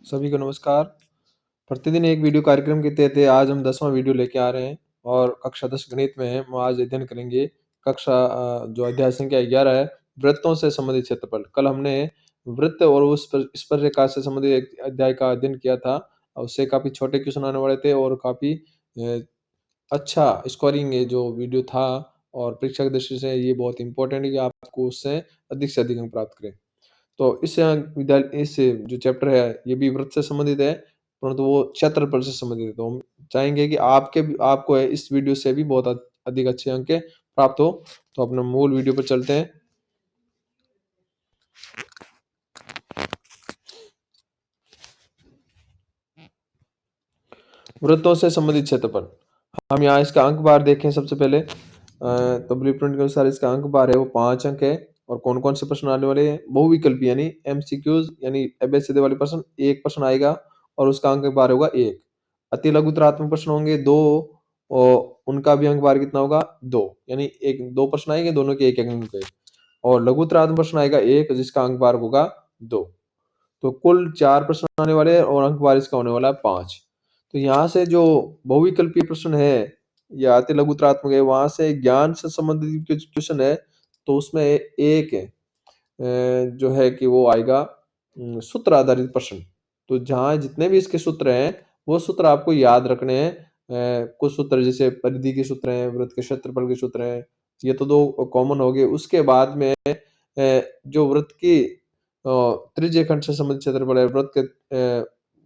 सभी को नमस्कार। प्रतिदिन एक वीडियो कार्यक्रम के तहत आज हम 10वां वीडियो लेके आ रहे हैं और कक्षा 10 गणित में है। हम आज अध्ययन करेंगे कक्षा जो अध्याय संख्या 11 है, वृत्तों से संबंधित क्षेत्रफल। कल हमने वृत्त और उस पर स्पर्शरेखा से संबंधित एक अध्याय का अध्ययन किया था। उससे काफ़ी छोटे क्वेश्चन आने वाले थे और काफ़ी अच्छा स्कोरिंग ये जो वीडियो था और परीक्षा की दृष्टि से ये बहुत इंपॉर्टेंट है कि आपको उससे अधिक से अधिक अंक प्राप्त करें। तो इस जो चैप्टर है ये भी वृत्त से संबंधित है, परंतु वो क्षेत्रफल से संबंधित है। तो हम चाहेंगे कि आपको इस वीडियो से भी बहुत अधिक अच्छे अंक प्राप्त हो। तो अपने मूल वीडियो पर चलते हैं। वृत्तों से संबंधित क्षेत्रफल। हम यहाँ इसका अंक बार देखें सबसे पहले। तो ब्लूप्रिंट के अनुसार इसका अंक बार है वो 5 अंक है। और कौन कौन से प्रश्न आने वाले हैं? बहुविकल्पी यानी एमसीक्यूज यानी एबेसिडे वाले प्रश्न, एक प्रश्न आएगा और उसका अंक बार होगा 1। अति लघुतरात्मक प्रश्न होंगे 2 और उनका भी अंक बार कितना होगा? 2। यानी 2 प्रश्न आएंगे, दोनों के 1 अंक के। और लघुतरात्मक प्रश्न आएगा 1 जिसका अंक बार होगा 2। तो कुल 4 प्रश्न आने वाले हैं और अंक बार इसका होने वाला है 5। तो यहाँ से जो बहुविकल्पीय प्रश्न है या अति लघुतरात्मक है, वहां से ज्ञान से संबंधित क्वेश्चन है। तो उसमें एक जो है कि वो आएगा सूत्र आधारित प्रश्न। तो जहाँ जितने भी इसके सूत्र हैं वो सूत्र आपको याद रखने हैं। कुछ सूत्र जैसे परिधि के सूत्र हैं, वृत्त के क्षेत्रफल के सूत्र हैं, ये तो 2 कॉमन हो गए। उसके बाद में जो वृत्त की त्रिज्य खंड से संबंधित क्षेत्रफल है,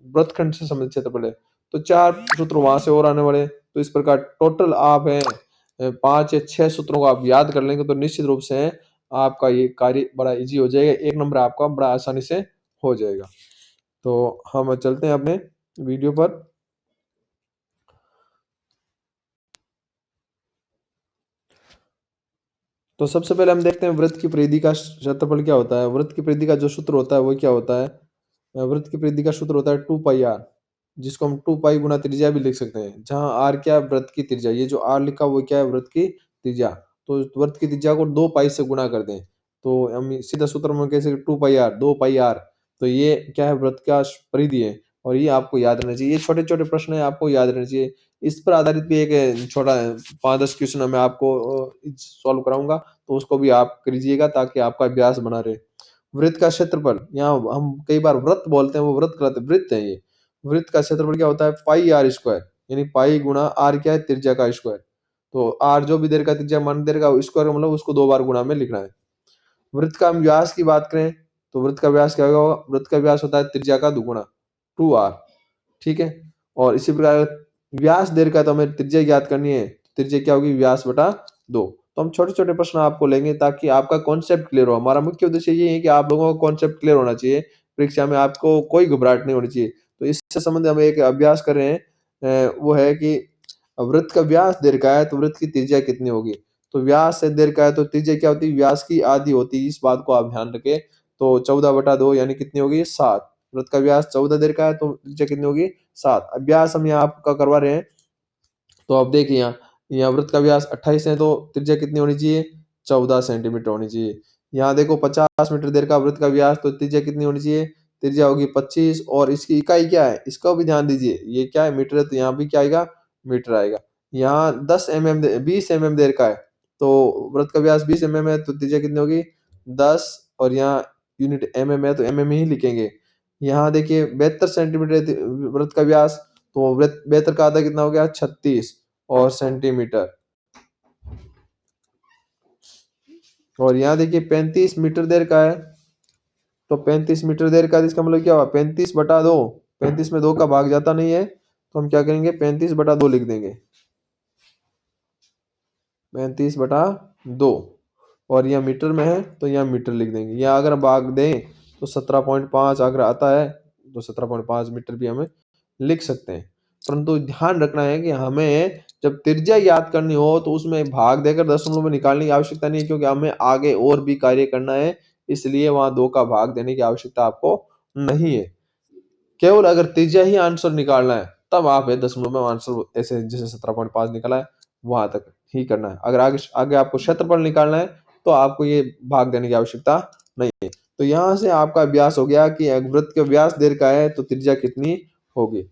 वृत्तखंड से संबंधित क्षेत्रफल है, तो 4 सूत्र वहां से और आने वाले। तो इस प्रकार टोटल आप 5 या 6 सूत्रों को आप याद कर लेंगे तो निश्चित रूप से आपका ये कार्य बड़ा इजी हो जाएगा। 1 नंबर आपका बड़ा आसानी से हो जाएगा। तो हम चलते हैं अपने वीडियो पर। तो सबसे पहले हम देखते हैं वृत्त की परिधि का क्षेत्रफल क्या होता है। वृत्त की परिधि का जो सूत्र होता है वो क्या होता है? वृत्त की परिधि का सूत्र होता है 2 पाई आर, जिसको हम 2 पाई गुना त्रिज्या भी लिख सकते हैं। जहां आर क्या है? वृत्त की त्रिज्या। ये जो आर लिखा वो क्या है? वृत्त की त्रिज्या। तो वृत्त की त्रिज्या को 2 पाई से गुणा कर दें तो हम सीधा सूत्र में कैसे 2 पाई आर 2 पाई आर। तो ये क्या है? वृत्त का परिधि है और ये आपको याद रहना चाहिए। ये छोटे छोटे प्रश्न है, आपको याद रहना चाहिए। इस पर आधारित भी एक छोटा 5-10 क्वेश्चन मैं आपको सॉल्व कराऊंगा, तो उसको भी आप करिएगा ताकि आपका अभ्यास बना रहे। वृत्त का क्षेत्रफल, यहाँ हम कई बार वृत्त बोलते हैं, वो वृत्त कहते हैं, वृत्त है ये। वृत्त का क्षेत्रफल क्या होता है? पाई आर स्क्वायर, यानी पाई गुणा आर क्या है? त्रिज्या का स्क्वायर। तो आर जो भी देर का त्रिज्या मान देर का स्क्वायर का मतलब उसको 2 बार गुणा में लिखना है। वृत्त का हम व्यास की बात करें तो वृत्त का व्यास क्या होगा? वृत्त का व्यास होता है त्रिज्या का दुगुना 2r। ठीक है। और इसी प्रकार व्यास देर का तो हमें त्रिज्या ज्ञात करनी है। त्रिज्या क्या होगी? व्यास बटा 2। तो हम छोटे छोटे प्रश्न आपको लेंगे ताकि आपका कॉन्सेप्ट क्लियर हो। हमारा मुख्य उद्देश्य ये है कि आप लोगों का कॉन्सेप्ट क्लियर होना चाहिए। परीक्षा में आपको कोई घबराहट नहीं होनी चाहिए। तो इससे संबंधित हम एक अभ्यास कर रहे हैं, वो है कि वृत्त का व्यास देर का है तो वृत्त की त्रिज्या कितनी होगी? तो व्यास से देर का है तो त्रिज्या क्या होती है? व्यास की आधी होती है। इस बात को आप ध्यान रखें। तो 14 बटा 2 यानी कितनी होगी? 7। वृत्त का व्यास 14 देर का है तो त्रिज्या कितनी होगी? 7। अभ्यास हम यहाँ आपका करवा रहे हैं। तो आप देखिए यहाँ वृत्त का व्यास 28 है तो त्रिज्या कितनी होनी चाहिए? 14 सेंटीमीटर होनी चाहिए। यहाँ देखो 50 मीटर देर का वृत्त का व्यास तो त्रिज्या कितनी होनी चाहिए? त्रिज्या होगी 25। और इसकी इकाई क्या है? इसका भी ध्यान दीजिए। ये क्या है? मीटर है तो यहाँ भी क्या आएगा? मीटर आएगा। यहाँ 20 mm देर का है तो वृत्त का व्यास 20 mm है तो त्रिज्या कितनी होगी? 10। और यहाँ यूनिट mm है तो mm ही लिखेंगे। यहाँ देखिए 72 सेंटीमीटर वृत्त का व्यास, तो वृत्त 72 का आधा कितना हो गया? 36 और सेंटीमीटर। और यहाँ देखिए 35 मीटर देर का है तो 35 मीटर देर का, इसका मतलब क्या हुआ? 35 बटा 2। 35 में 2 का भाग जाता नहीं है तो हम क्या करेंगे? 35 बटा 2 लिख देंगे। 35 बटा 2। और यह मीटर में है तो यहाँ मीटर लिख देंगे। या अगर भाग दें तो 17.5 अगर आता है तो 17.5 मीटर भी हमें लिख सकते हैं। परंतु ध्यान रखना है कि हमें जब त्रिज्या याद करनी हो तो उसमें भाग देकर दशमलव में निकालने की आवश्यकता नहीं है, क्योंकि हमें आगे और भी कार्य करना है। इसलिए वहां 2 का भाग देने की आवश्यकता आपको नहीं है। केवल अगर त्रिज्या ही आंसर निकालना है तब आप दशमलव में आंसर ऐसे जैसे 17.5 निकला है वहां तक ही करना है। अगर आगे आगे आपको क्षेत्रफल निकालना है तो आपको ये भाग देने की आवश्यकता नहीं है। तो यहाँ से आपका व्यास हो गया कि वृत्त का व्यास देर का है तो त्रिज्या कितनी होगी।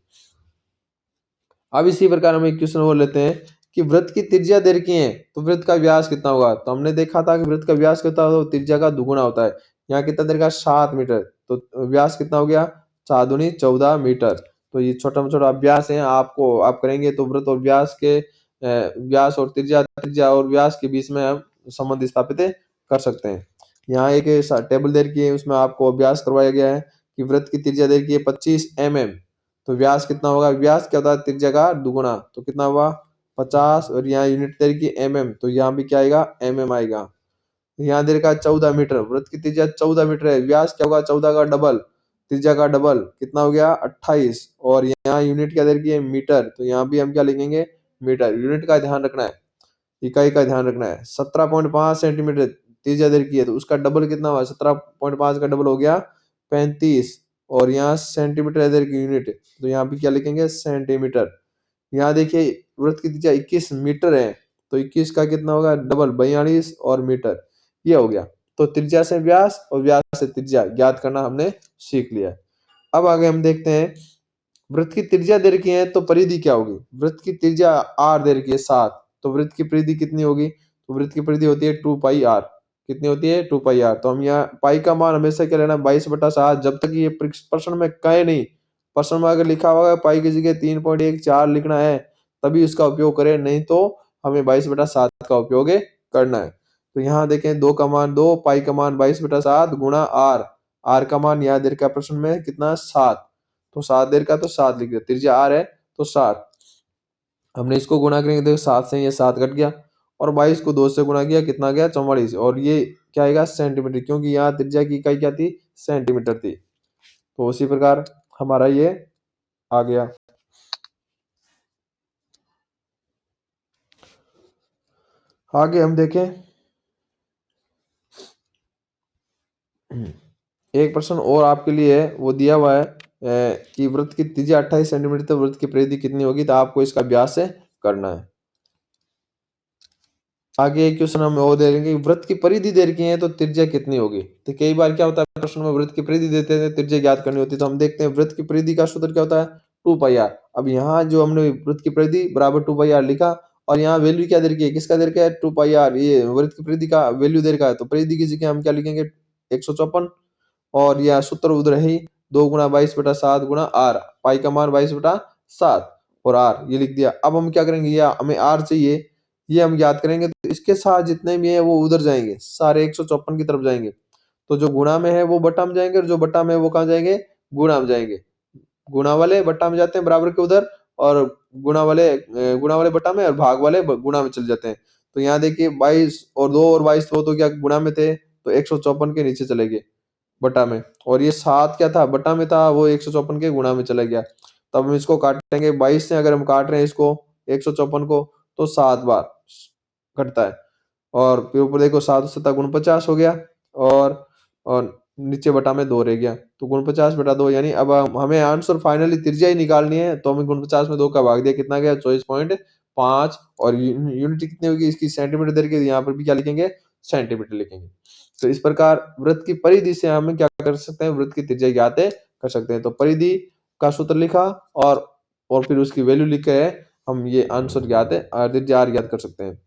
अब इसी प्रकार हम एक क्वेश्चन और लेते हैं कि वृत्त की त्रिज्या देर की है तो वृत्त का व्यास कितना होगा। तो हमने देखा था कि वृत्त का व्यास कितना होता है, तो त्रिज्या का दुगुना होता है। यहाँ कितना देर का 7 मीटर, तो व्यास कितना हो गया 4 दूनी 14 मीटर। तो ये छोटा छोटा अभ्यास है, आपको आप करेंगे तो वृत्त और व्यास के व्यास और त्रिज्या त्रिज्या और व्यास के बीच में हम संबंध स्थापित कर सकते हैं। यहाँ एक टेबल दे रखी है, उसमें आपको अभ्यास करवाया गया है कि वृत्त की त्रिज्या दे रखी है 25 mm, तो व्यास कितना होगा, व्यास क्या होता है त्रिज्या का दुगुना, तो कितना हुआ 50, और यहाँ यूनिट दे रखी है mm, तो यहाँ भी क्या आएगा mm आएगा। यहाँ दे रखा है 14 मीटर, वृत्त की त्रिज्या 14 मीटर है, व्यास क्या होगा 14 का डबल, त्रिज्या का डबल कितना हो गया 28, और यहाँ यूनिट क्या दे रखी है मीटर, तो यहाँ भी हम क्या लिखेंगे मीटर। यूनिट का ध्यान रखना है, इकाई का ध्यान रखना है। 17.5 सेंटीमीटर त्रिज्या दे रखी है, तो उसका डबल कितना हुआ 17.5 का डबल हो गया 35, और यहाँ सेंटीमीटर इधर की यूनिट, तो यहाँ भी क्या लिखेंगे सेंटीमीटर। यहाँ देखिए वृत्त की त्रिज्या 21 मीटर है, तो 21 का कितना होगा डबल 42 और मीटर, ये हो गया। तो त्रिज्या से व्यास और व्यास से त्रिज्या ज्ञात करना हमने सीख लिया। अब आगे हम देखते हैं वृत्त की त्रिज्या दे रखी है तो परिधि क्या होगी। वृत्त की त्रिज्या r दे रखी है 7, तो वृत्त की परिधि कितनी होगी, तो वृत्त की परिधि होती है 2 पाई r। कितनी होती है 2 पाई r, तो हम यहाँ पाई का मान हमेशा क्या लेना 22/7, जब तक ये प्रश्न में कहे नहीं, प्रश्न में अगर लिखा होगा पाई की जगह 3.14 लिखना है तभी उसका उपयोग करें, नहीं तो हमें 22/7 का उपयोग करना है। तो यहाँ देखें 2 का मान 2, पाई का मान 22/7 गुणा r, r का मान यहाँ दे रखा प्रश्न में कितना 7, तो 7 देर का तो 7 लिख दिया, त्रिज्या r है तो 7, हमने इसको गुणा करेंगे देखो 7 से ये 7 कट गया, और 22 को 2 से गुणा किया कितना गया 44, और ये क्या आएगा सेंटीमीटर, क्योंकि यहाँ त्रिज्या की इकाई क्या थी सेंटीमीटर थी। तो उसी प्रकार हमारा ये आ गया। आगे हम देखें एक प्रश्न और आपके लिए है, वो दिया हुआ है कि वृत्त की त्रिज्या 28 सेंटीमीटर, तो वृत्त की परिधि कितनी होगी, तो आपको इसका अभ्यास करना है। आगे एक क्वेश्चन हम वो दे देंगे वृत्त की परिधि दे रखी है तो त्रिज्या कितनी होगी। तो कई बार क्या होता है प्रश्न में वृत्त की परिधि देते हैं त्रिज्या ज्ञात करनी होती है, तो हम देखते हैं वृत्त की परिधि का सूत्र क्या होता है 2 पाई r। अब यहाँ जो हमने वृत्त की परिधि बराबर 2 पाई r लिखा, और यहाँ वैल्यू क्या दे रखी है, किसका दे रखा है 2 पाई r, ये वृत्त की परिधि का वैल्यू दे रखा है, तो परिधि की जगह हम क्या लिखेंगे 154, और यह सूत्र उधर ही 2 गुणा 22/7 गुणा r, पाई का मान 22/7 और r ये लिख दिया। अब हम क्या करेंगे, या हमें r चाहिए, ये हम याद करेंगे, तो इसके साथ जितने भी है वो उधर जाएंगे, सारे 154 की तरफ जाएंगे, तो जो गुणा में है वो बट्टा में जाएंगे, और जो बट्टा में है वो कहाँ जाएंगे गुणा में जाएंगे। गुणा वाले बट्टा में जाते हैं बराबर के उधर, और गुणा वाले बट्टा में, और भाग वाले गुणा में चले जाते हैं। तो यहाँ देखिए 22 और 2 और 22 तो क्या गुणा में थे, तो 154 के नीचे चले गए बटा में, और ये 7 क्या था बटा में था, वो 154 के गुणा में चला गया। तब हम इसको काटेंगे 22 से, अगर हम काट रहे हैं इसको 154 को, तो 7 बार घटता है, और फिर ऊपर देखो 7 7 49 हो गया, और नीचे बटा में 2 रह गया, तो 49/2, यानी अब हमें आंसर फाइनली त्रिज्या ही निकालनी है, तो हमें 49 में 2 का भाग दिया कितना गया 24.5, और यूनिट कितनी होगी इसकी सेंटीमीटर दे के, यहाँ पर भी क्या लिखेंगे सेंटीमीटर लिखेंगे। तो इस प्रकार वृत्त की परिधि से हम क्या कर सकते हैं, वृत्त की त्रिज्या ज्ञात कर सकते हैं। तो परिधि का सूत्र लिखा, और फिर उसकी वैल्यू लिखे है, हम ये आंसर ज्ञात है त्रिज्या r ज्ञात कर सकते हैं।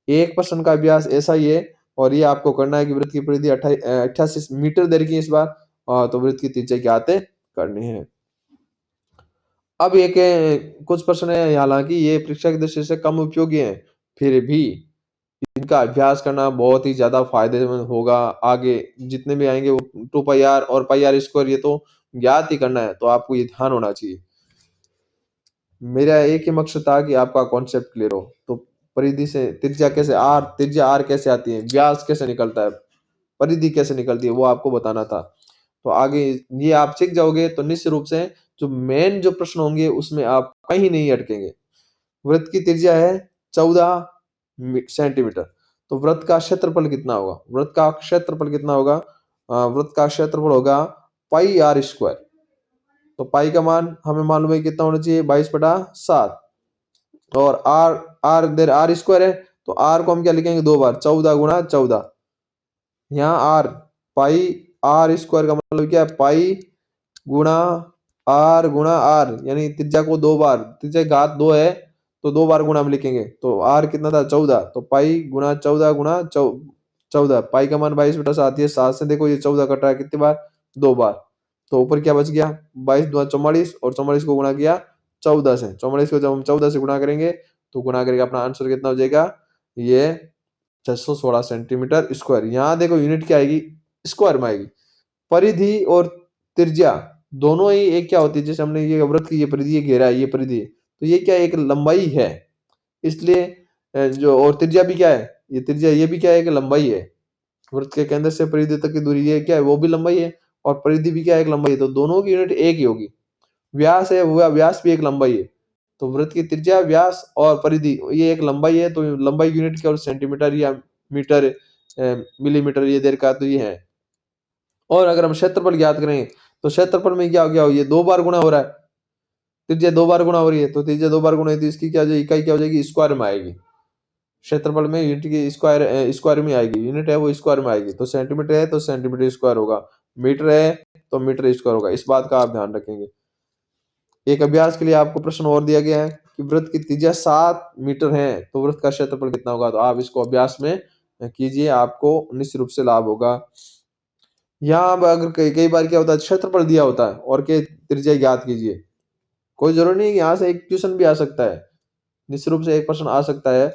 एक प्रश्न का अभ्यास ऐसा ही है, और ये आपको करना है कि वृत्त की परिधि 88 मीटर दे रखी है इस बार, तो वृत्त की त्रिज्या ज्ञात करनी है। अब एक कुछ प्रश्न है, हालांकि ये परीक्षा की दृष्टि से कम उपयोगी है, फिर भी इनका अभ्यास करना बहुत ही ज्यादा फायदेमंद होगा। आगे जितने भी आएंगे वो 2 पाई r और पाई r स्क्वायर ये तो ज्ञात ही करना है, तो आपको ये ध्यान होना चाहिए। मेरा एक ही मकसद था कि आपका कॉन्सेप्ट क्लियर हो। तो परिधि से त्रिज्या कैसे त्रिज्या r कैसे आती है, व्यास कैसे निकलता है, परिधि कैसे निकलती है, वो आपको बताना था। तो आगे ये आप सीख जाओगे तो निश्चित रूप से जो मेन जो प्रश्न होंगे उसमें आप कहीं नहीं अटकेंगे। वृत्त की त्रिज्या है 14 सेंटीमीटर, तो वृत्त का क्षेत्रफल कितना होगा, वृत्त का क्षेत्रफल कितना होगा, वृत्त का क्षेत्रफल होगा पाई r स्क्वायर। तो पाई का मान हमें मालूम है कितना होना चाहिए 22/7, और r देर r स्क्वायर है, तो r को हम क्या लिखेंगे 2 बार 14 गुणा 14, यहाँ r पाई आर स्क्वायर का मतलब क्या है, पाई गुणा आर गुणा आर, यानी त्रिज्या को 2 बार, त्रिज्या की घात 2 है तो 2 बार गुणा में लिखेंगे। तो आर कितना था 14, तो पाई गुणा 14 गुणा 14, पाई का मान 22/7 है। 7 से देखो ये 14 कट रहा है कितनी बार, 2 बार। तो ऊपर क्या बच गया, 22×2 = 44, और 44 को गुणा किया 14 से। 44 को जब हम 14 से गुणा करेंगे तो गुणा करके अपना आंसर कितना हो जाएगा, ये 616 सेंटीमीटर स्क्वायर। यहाँ देखो यूनिट क्या आएगी, स्क्वायर में आएगी। परिधि और त्रिज्या दोनों ही एक क्या होती है, जैसे हमने ये वृत्त की ये परिधि, ये घेरा है, ये परिधि है, तो ये क्या एक लंबाई है, इसलिए जो और त्रिज्या भी क्या है, ये त्रिज्या ये भी क्या है, एक लंबाई है। वृत्त के केंद्र से परिधि तक की दूरी ये क्या है, वो भी लंबाई है, और परिधि भी क्या है, एक लंबाई है। तो दोनों की यूनिट एक ही होगी। व्यास है, वह व्यास भी एक लंबाई है। तो वृत्त की त्रिज्या, व्यास और परिधि ये एक लंबाई है, तो लंबाई यूनिट क्या, सेंटीमीटर या मीटर, मिलीमीटर ये देर का तो ये है। और अगर हम क्षेत्रफल ज्ञात करें तो क्षेत्रफल में क्या हो गया, ये 2 बार गुणा हो रहा है, त्रिज्या 2 बार गुणा हो रही है, तो त्रिज्या 2 बार गुणा है तो इसकी क्या हो जाएगी, इकाई क्या हो जाएगी, स्क्वायर में आएगी। क्षेत्रफल में यूनिट की स्क्वायर स्क्वायर में आएगी, यूनिट है वो स्क्वायर में आएगी। तो सेंटीमीटर है तो सेंटीमीटर स्क्वायर होगा, मीटर है तो मीटर स्क्वायर होगा। इस बात का आप ध्यान रखेंगे। एक अभ्यास के लिए आपको प्रश्न और दिया गया है कि वृत्त की त्रिज्या 7 मीटर है तो वृत्त का क्षेत्रफल कितना होगा। तो आप इसको अभ्यास में कीजिए, आपको निश्चित रूप से लाभ होगा। यहाँ अगर कई बार क्या होता है, क्षेत्रफल दिया होता है और के त्रिज्या ज्ञात कीजिए, कोई जरूरी नहीं, यहाँ से एक क्वेश्चन भी आ सकता है, निश्चित रूप से एक प्रश्न आ सकता है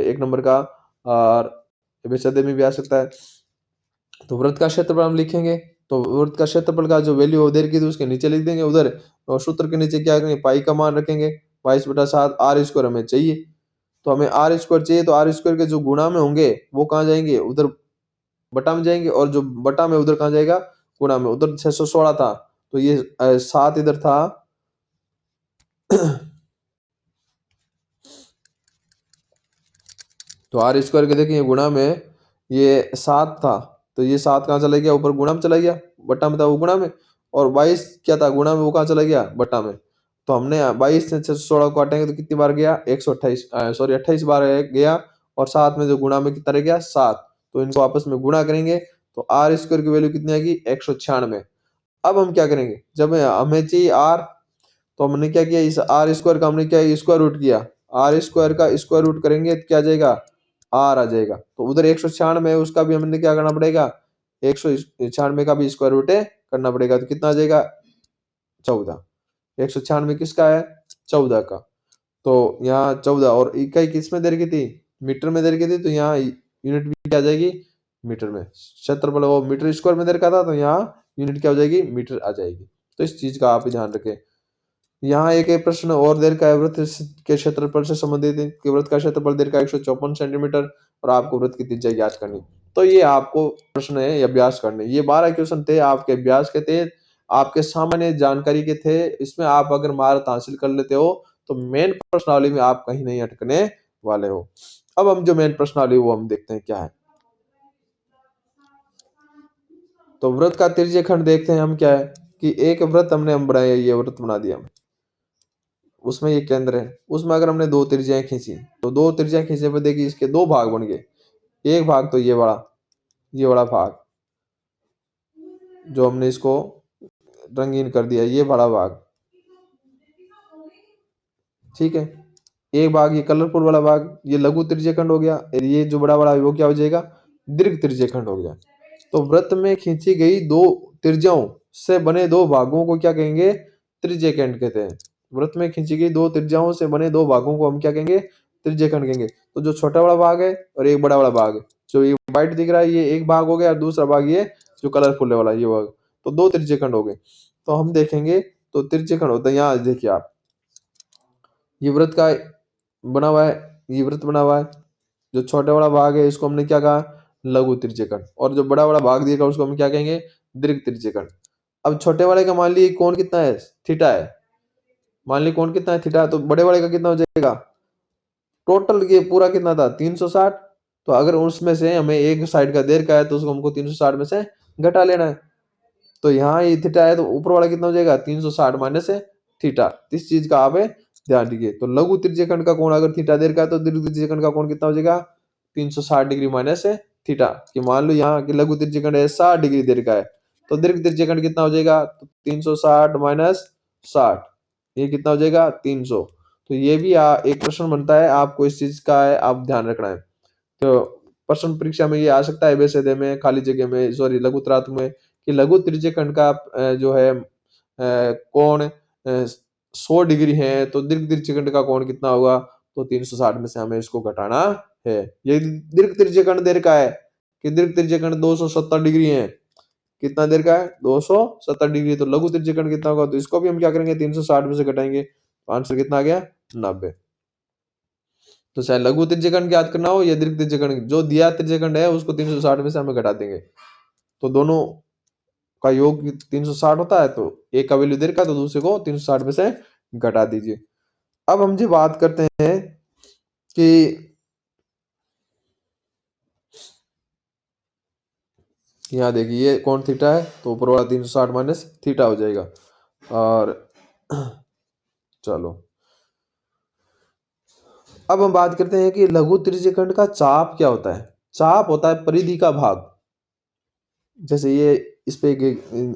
1 नंबर का, और विषय में भी आ सकता है। तो वृत्त का क्षेत्रफल हम लिखेंगे, तो वृत्त का क्षेत्रफल का जो वैल्यू उधर की थी उसके नीचे लिख देंगे उधर, और सूत्र के नीचे क्या करेंगे, पाई का मान रखेंगे 22/7, आर स्क्वायर हमें चाहिए, तो हमें आर स्क्वायर चाहिए, तो आर स्क्वायर के जो गुणा में होंगे वो कहाँ जाएंगे, उधर बटा में जाएंगे, और जो बटा में उधर कहाँ जाएगा, गुणा में। उधर 616 था तो ये 7 इधर था तो आर स्क्वायर के देखिए गुणा में ये 7 था, तो ये 7 कहाँ चला गया, ऊपर गुणा में चला गया, बट्टा में था वो गुणा में, और 22 क्या था गुणा में, वो कहाँ चला गया, बट्टा में। तो हमने 22 से 616 को काटेंगे तो कितनी बार गया, 128, सॉरी 28 बार गया, और 7 में जो गुणा में कितना रह गया, 7। तो इनको आपस में गुणा करेंगे तो आर स्क्वायर की वैल्यू कितनी आएगी, 196। अब हम क्या करेंगे, जब हमें चाहिए आर, तो हमने क्या किया, इस आर स्क्वायर का हमने क्या स्क्वायर रूट किया, आर स्क्वायर का स्क्वायर रूट करेंगे तो क्या आ जाएगा, आर आ जाएगा। तो उधर 196 है उसका भी हमने क्या करना पड़ेगा, 196 का भी स्क्वायर रूट करना पड़ेगा, तो कितना आ जाएगा, 14। 196 किसका है, 14 का। तो यहाँ 14 और इकाई किस में दे रखी थी, मीटर में दे रखी थी, तो यहाँ यूनिट भी क्या आ जाएगी, मीटर में। क्षेत्रफल वो मीटर स्क्वायर में दे रखा था, तो यहाँ यूनिट क्या हो जाएगी, मीटर आ जाएगी। तो इस चीज का आप ध्यान रखें। यहाँ एक प्रश्न और देर का है, वृत्त के क्षेत्रफल से संबंधित है कि वृत्त का क्षेत्रफल देर का 154 सेंटीमीटर और आपको वृत्त की त्रिज्या ज्ञात करनी। तो ये आपको प्रश्न है, ये अभ्यास करने, ये 12 क्वेश्चन थे आपके अभ्यास के थे, आपके सामान्य जानकारी के थे। इसमें आप अगर महारत हासिल कर लेते हो तो मेन प्रश्नावली में आप कहीं नहीं अटकने वाले हो। अब हम जो मेन प्रश्नावली वो हम देखते हैं क्या है। तो वृत्त का त्रिज्य खंड देखते हैं हम, क्या है कि एक वृत्त हमने हम बनाया, ये वृत्त बना दिया, उसमें ये केंद्र है, उसमें अगर हमने 2 त्रिज्याएं खींची तो 2 त्रिज्याएं खींचने पर देखिए इसके 2 भाग बन गए। एक भाग तो ये बड़ा भाग जो हमने इसको रंगीन कर दिया, ये बड़ा भाग, ठीक है। एक भाग ये कलरफुल वाला भाग, ये लघु त्रिज्यखंड हो गया, और ये जो बड़ा वो क्या हो जाएगा, दीर्घ त्रिज्यखंड हो गया। तो वृत्त में खींची गई 2 त्रिज्याओं से बने 2 भागों को क्या कहेंगे, त्रिज्यखंड कहते हैं। वृत्त में खींची गई 2 त्रिज्याओं से बने 2 भागों को हम क्या कहेंगे, त्रिज्यखंड कहेंगे। तो जो छोटा वाला भाग है और एक बड़ा वाला भाग है, जो ये व्हाइट दिख रहा है ये एक भाग हो गया, और दूसरा भाग ये जो कलरफुल वाला ये भाग, तो 2 त्रिज्यखंड हो गए। तो हम देखेंगे तो त्रिज्यखंड होता है, यहाँ देखिए आप, ये वृत्त का बना हुआ है, ये वृत्त बना हुआ है, जो छोटा वाला भाग है इसको हमने क्या कहा, लघु त्रिज्यखंड, और जो बड़ा वाला भाग दिया उसको हम क्या कहेंगे, दीर्घ त्रिज्यखंड। अब छोटे वाले का मान लीजिए कोण कितना है, थीटा है, मान लीजिए कोण कितना है, थीटा, तो बड़े वाले का कितना हो जाएगा, टोटल ये पूरा कितना था 360। तो अगर उसमें से हमें एक साइड का देर का है तो उसको हमको 360 में से घटा लेना है। तो यहाँ ये थीटा है तो ऊपर वाला कितना हो जाएगा, 360 माइनस थीटा। इस चीज का आप ध्यान रखिए। तो लघु त्रिज्यखंड का कोण अगर थीटा देर का है तो दीर्घ त्रिज्यखंड का कोण कितना हो जाएगा, 360 डिग्री माइनस थीटा। कि मान लो यहाँ की लघु त्रिज्यखंड है 60 डिग्री देर का है, तो दीर्घ त्रिज्यखंड कितना हो जाएगा, तो 360 माइनस 60, ये कितना हो जाएगा 300। तो ये भी एक प्रश्न बनता है, आपको इस चीज का है आप ध्यान रखना है। तो प्रश्न परीक्षा में ये आ सकता है, वैसे में खाली जगह में, सॉरी लघु त्रात्मक में, कि लघु त्रिज्यखंड का जो है कोण 100 डिग्री है, तो दीर्घ त्रिज्यखंड का कोण कितना होगा, तो 360 में से हमें इसको घटाना है। ये दीर्घ त्रिज्यखंड देर का है कि दीर्घ त्रिज्यखंड 270 डिग्री है, कितना देर का है 270 डिग्री, तो लघु त्रिज्यखंड कितना होगा, तो इसको भी हम क्या करेंगे 360 में से घटाएंगे, तो आंसर कितना आ गया 90। तो चाहे लघु त्रिज्यखंड याद करना हो या दीर्घ त्रिज्यखंड, जो दिया त्रिज्यखंड है उसको 360 में से हमें घटा देंगे, तो दोनों का योग 360 होता है, तो एक का वैल्यू दीर्घ का, तो दूसरे को 360 में से घटा दीजिए। अब हम जी बात करते हैं कि यहाँ देखिए ये कौन थीटा है, तो ऊपर वाला 360 माइनस थीटा हो जाएगा। और चलो अब हम बात करते हैं कि लघु त्रिज्यखंड का चाप क्या होता है। चाप होता है परिधि का भाग। जैसे ये इस पे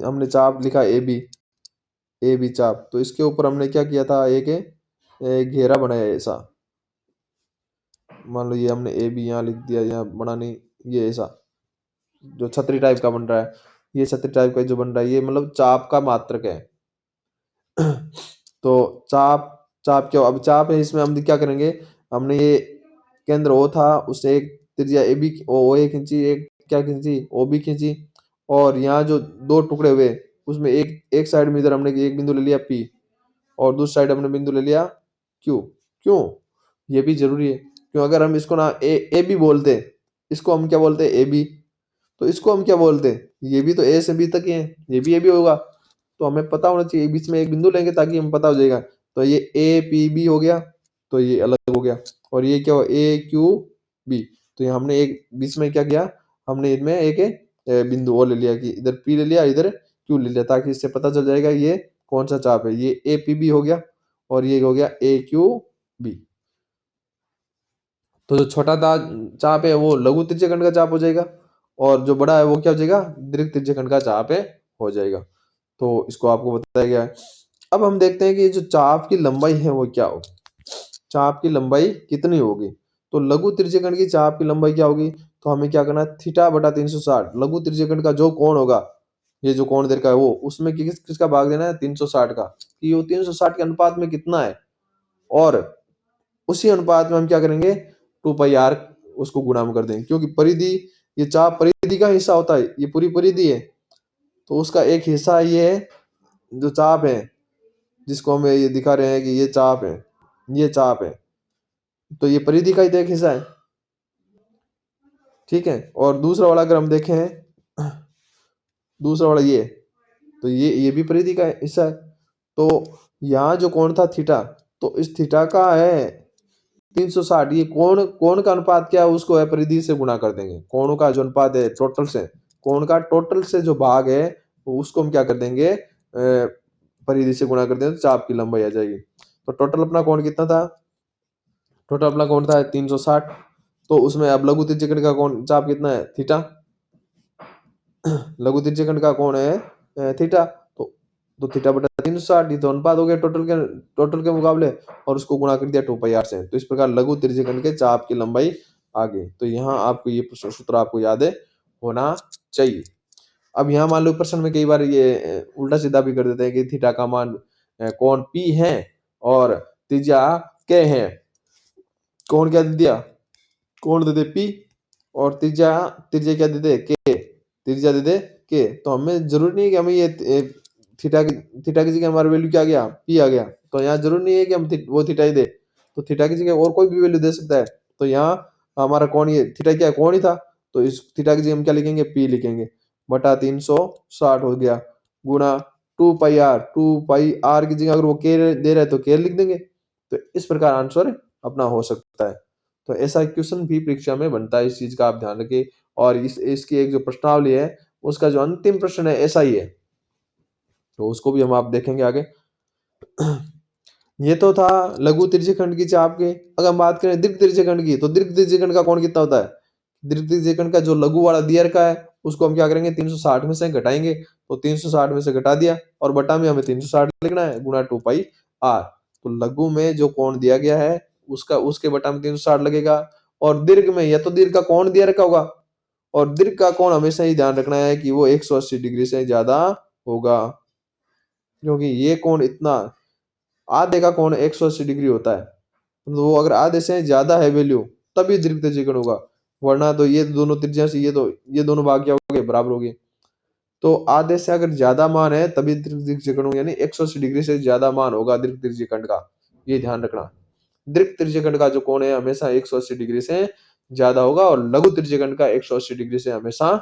हमने चाप लिखा ए बी चाप, तो इसके ऊपर हमने क्या किया था, एक घेरा बनाया ऐसा, मान लो ये हमने ए बी यहाँ लिख दिया, यहाँ बना नहीं, ये ऐसा जो छतरी टाइप का बन रहा है, ये छतरी टाइप का जो बन रहा है, ये मतलब चाप का मात्रक है। तो चाप चाप क्या, अब चाप है, इसमें हम क्या करेंगे, हमने ये केंद्र ओ था, उससे एक त्रिज्या ए बी ओ ए खींची, एक क्या खींची ओ बी खींची, और यहाँ जो दो टुकड़े हुए उसमें एक साइड में इधर हमने एक बिंदु ले लिया पी, और दूसरी साइड हमने बिंदु ले लिया क्यू। क्यों, ये भी जरूरी है, क्यों, अगर हम इसको ना ए बी बोलते, इसको हम क्या बोलते हैं ए बी, तो इसको हम क्या बोलते हैं, ये भी तो ए से बी तक ही है, ये भी ए बी होगा, तो हमें पता होना चाहिए, बीच में एक बिंदु लेंगे ताकि हमें पता हो जाएगा। तो ये ए पी बी हो गया, तो ये अलग हो गया, और ये क्या हो ए क्यू बी, तो ये हमने एक बीच में क्या किया, हमने इनमें एक बिंदु और ले लिया, कि इधर पी ले लिया, इधर क्यू ले लिया, ताकि इससे पता चल जाएगा ये कौन सा चाप है, ये ए पी बी हो गया, और ये हो गया ए क्यू बी। तो जो छोटा चाप है वो लघु त्रिज्यखंड का चाप हो जाएगा, और जो बड़ा है वो क्या हो जाएगा, दीर्घ त्रिज्यखंड का चाप है हो जाएगा। तो इसको आपको बताया गया है। अब हम देखते हैं कि जो चाप की लंबाई है वो क्या होगी, चाप की लंबाई कितनी होगी। तो लघु त्रिज्यखंड की चाप की लंबाई क्या होगी, तो हमें क्या करना है, थीटा बटा 360, लघु त्रिज्यखंड का जो कोण होगा, ये जो कोण दे रखा है वो, उसमें किसका भाग देना है 360 का, कि वो 360 के अनुपात में कितना है, और उसी अनुपात में हम क्या करेंगे 2 पाई आर उसको गुणा में कर देंगे, क्योंकि परिधि, ये चाप परिधि का हिस्सा होता है, ये पूरी परिधि है, तो उसका एक हिस्सा ये है जो चाप है, जिसको हम ये दिखा रहे हैं कि ये चाप है, ये चाप है, तो ये परिधि का ही तो एक हिस्सा है, ठीक है। और दूसरा वाला अगर हम देखें, दूसरा वाला ये, तो ये भी परिधि का हिस्सा है। तो यहाँ जो कोण था थीटा, तो इस थीटा का है 360, ये कोण कोण का अनुपात क्या है, उसको है परिधि से गुणा कर देंगे, कोणों का जो अनुपात है टोटल से, कोण का टोटल से जो भाग है उसको हम क्या कर देंगे परिधि से गुणा कर देंगे, तो चाप की लंबाई आ जाएगी। तो टोटल अपना कोण कितना था, टोटल अपना कोण था 360, तो उसमें अब लघु त्रिज्यखंड का कोण चाप कितना है थीटा, लघु त्रिज्यखंड का कोण है थीटा, तो थीटा बटा 360, ये तो अनुपात हो गया टोटल के मुकाबले, और उसको गुणा कर दिया 2 पाई आर से। तो इस प्रकार लघु त्रिज्यखंड के चाप की लंबाई आ गई। तो यहाँ आपको ये सूत्र आपको याद होना चाहिए। अब यहाँ मान लो प्रश्न में कई बार ये उल्टा सीधा भी कर देते हैं कि थीटा का मान कोण पी है और त्रिज्या के है, कोण क्या दे दिया, कोण दे दे पी, और त्रिज्या त्रिज्या क्या दे दे के, त्रिज्या दे दे के, तो हमें जरूरी नहीं है कि हमें ये थीटा की जगह हमारा वैल्यू क्या आ गया पी आ गया, तो यहाँ जरूरी नहीं है कि हम वो थीटा ही दे, तो थीटा की जगह और कोई भी वैल्यू दे सकता है। तो यहाँ हमारा कोण, ये थीटा क्या कोण ही था, तो इस थीटा की जगह हम क्या लिखेंगे पी लिखेंगे, बटा 360 हो गया, गुणा 2 पाई आर, 2 पाई आर की जगह अगर वो के दे रहा है तो के लिख देंगे। तो इस प्रकार आंसर अपना हो सकता है। तो ऐसा क्वेश्चन भी परीक्षा में बनता है, इस चीज का आप ध्यान रखिए। और इसकी एक जो प्रश्नावली है उसका जो अंतिम प्रश्न है ऐसा ही है, तो उसको भी हम आप देखेंगे आगे। ये तो था लघु त्रिज्यखंड की चाप के। अगर हम बात करें दीर्घ त्रिज्यखंड की, तो दीर्घ त्रिज्यखंड का कोण कितना होता है, दीर्घ त्रिज्यखंड का जो लघु वाला दिया रखा है उसको हम क्या करेंगे 360 में से घटाएंगे, तो 360 में से घटा दिया और बटा में हमें 360 लिखना है गुणा 2 पाई आर। तो लघु में जो कोण दिया गया है उसका उसके बटा में 360 लगेगा, और दीर्घ में या तो दीर्घ का कोण दिया रखा होगा, और दीर्घ का कोण हमेशा ही ध्यान रखना है कि वो 180 डिग्री से ज्यादा होगा, क्योंकि ये कोण इतना, आधे का कोण 180 डिग्री होता है, तो वो अगर आधे से ज्यादा है वैल्यू तभी दीर्घ त्रिज्यीकरण होगा, वरना तो ये दोनों त्रिज्या से ये दोनों भाग क्या हो गए, बराबर हो गए। तो आधे से अगर ज्यादा मान है तभी दीर्घ त्रिज्यीकरण होगा, यानी 180 डिग्री से ज्यादा मान होगा दीर्घ त्रिज्यीकरण का, ये ध्यान रखना। दीर्घ त्रिज्यीकरण का जो कोण है हमेशा 180 डिग्री से ज्यादा होगा, और लघु त्रिज्यीकरण का 180 डिग्री से हमेशा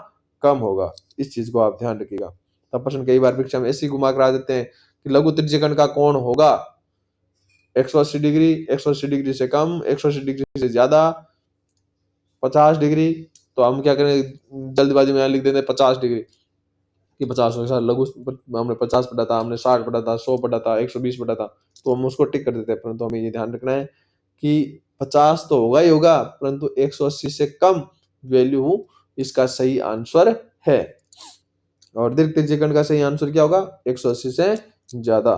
कम होगा। इस चीज को आप ध्यान रखिएगा। तब प्रश्न कई बार परीक्षा में ऐसे ही घुमा करा देते हैं कि लघु त्रिज्यीकरण का कोण होगा 180 डिग्री, 180 डिग्री से कम, 180 डिग्री से ज्यादा, 50 डिग्री, तो हम क्या करें जल्दबाजी में यहाँ लिख देते हैं 50 डिग्री कि 50 हो गया, लघु हमने 50 पढ़ा था, हमने 60 पढ़ा था, 100 पढ़ा था, 120 पढ़ा था, तो हम उसको टिक कर देते हैं। परंतु हमें ये ध्यान रखना है कि 50 तो होगा ही होगा, परंतु 180 से कम वैल्यू इसका सही आंसर है, और दीर्घ त्रिज्यीकरण का सही आंसर क्या होगा 180 से ज्यादा।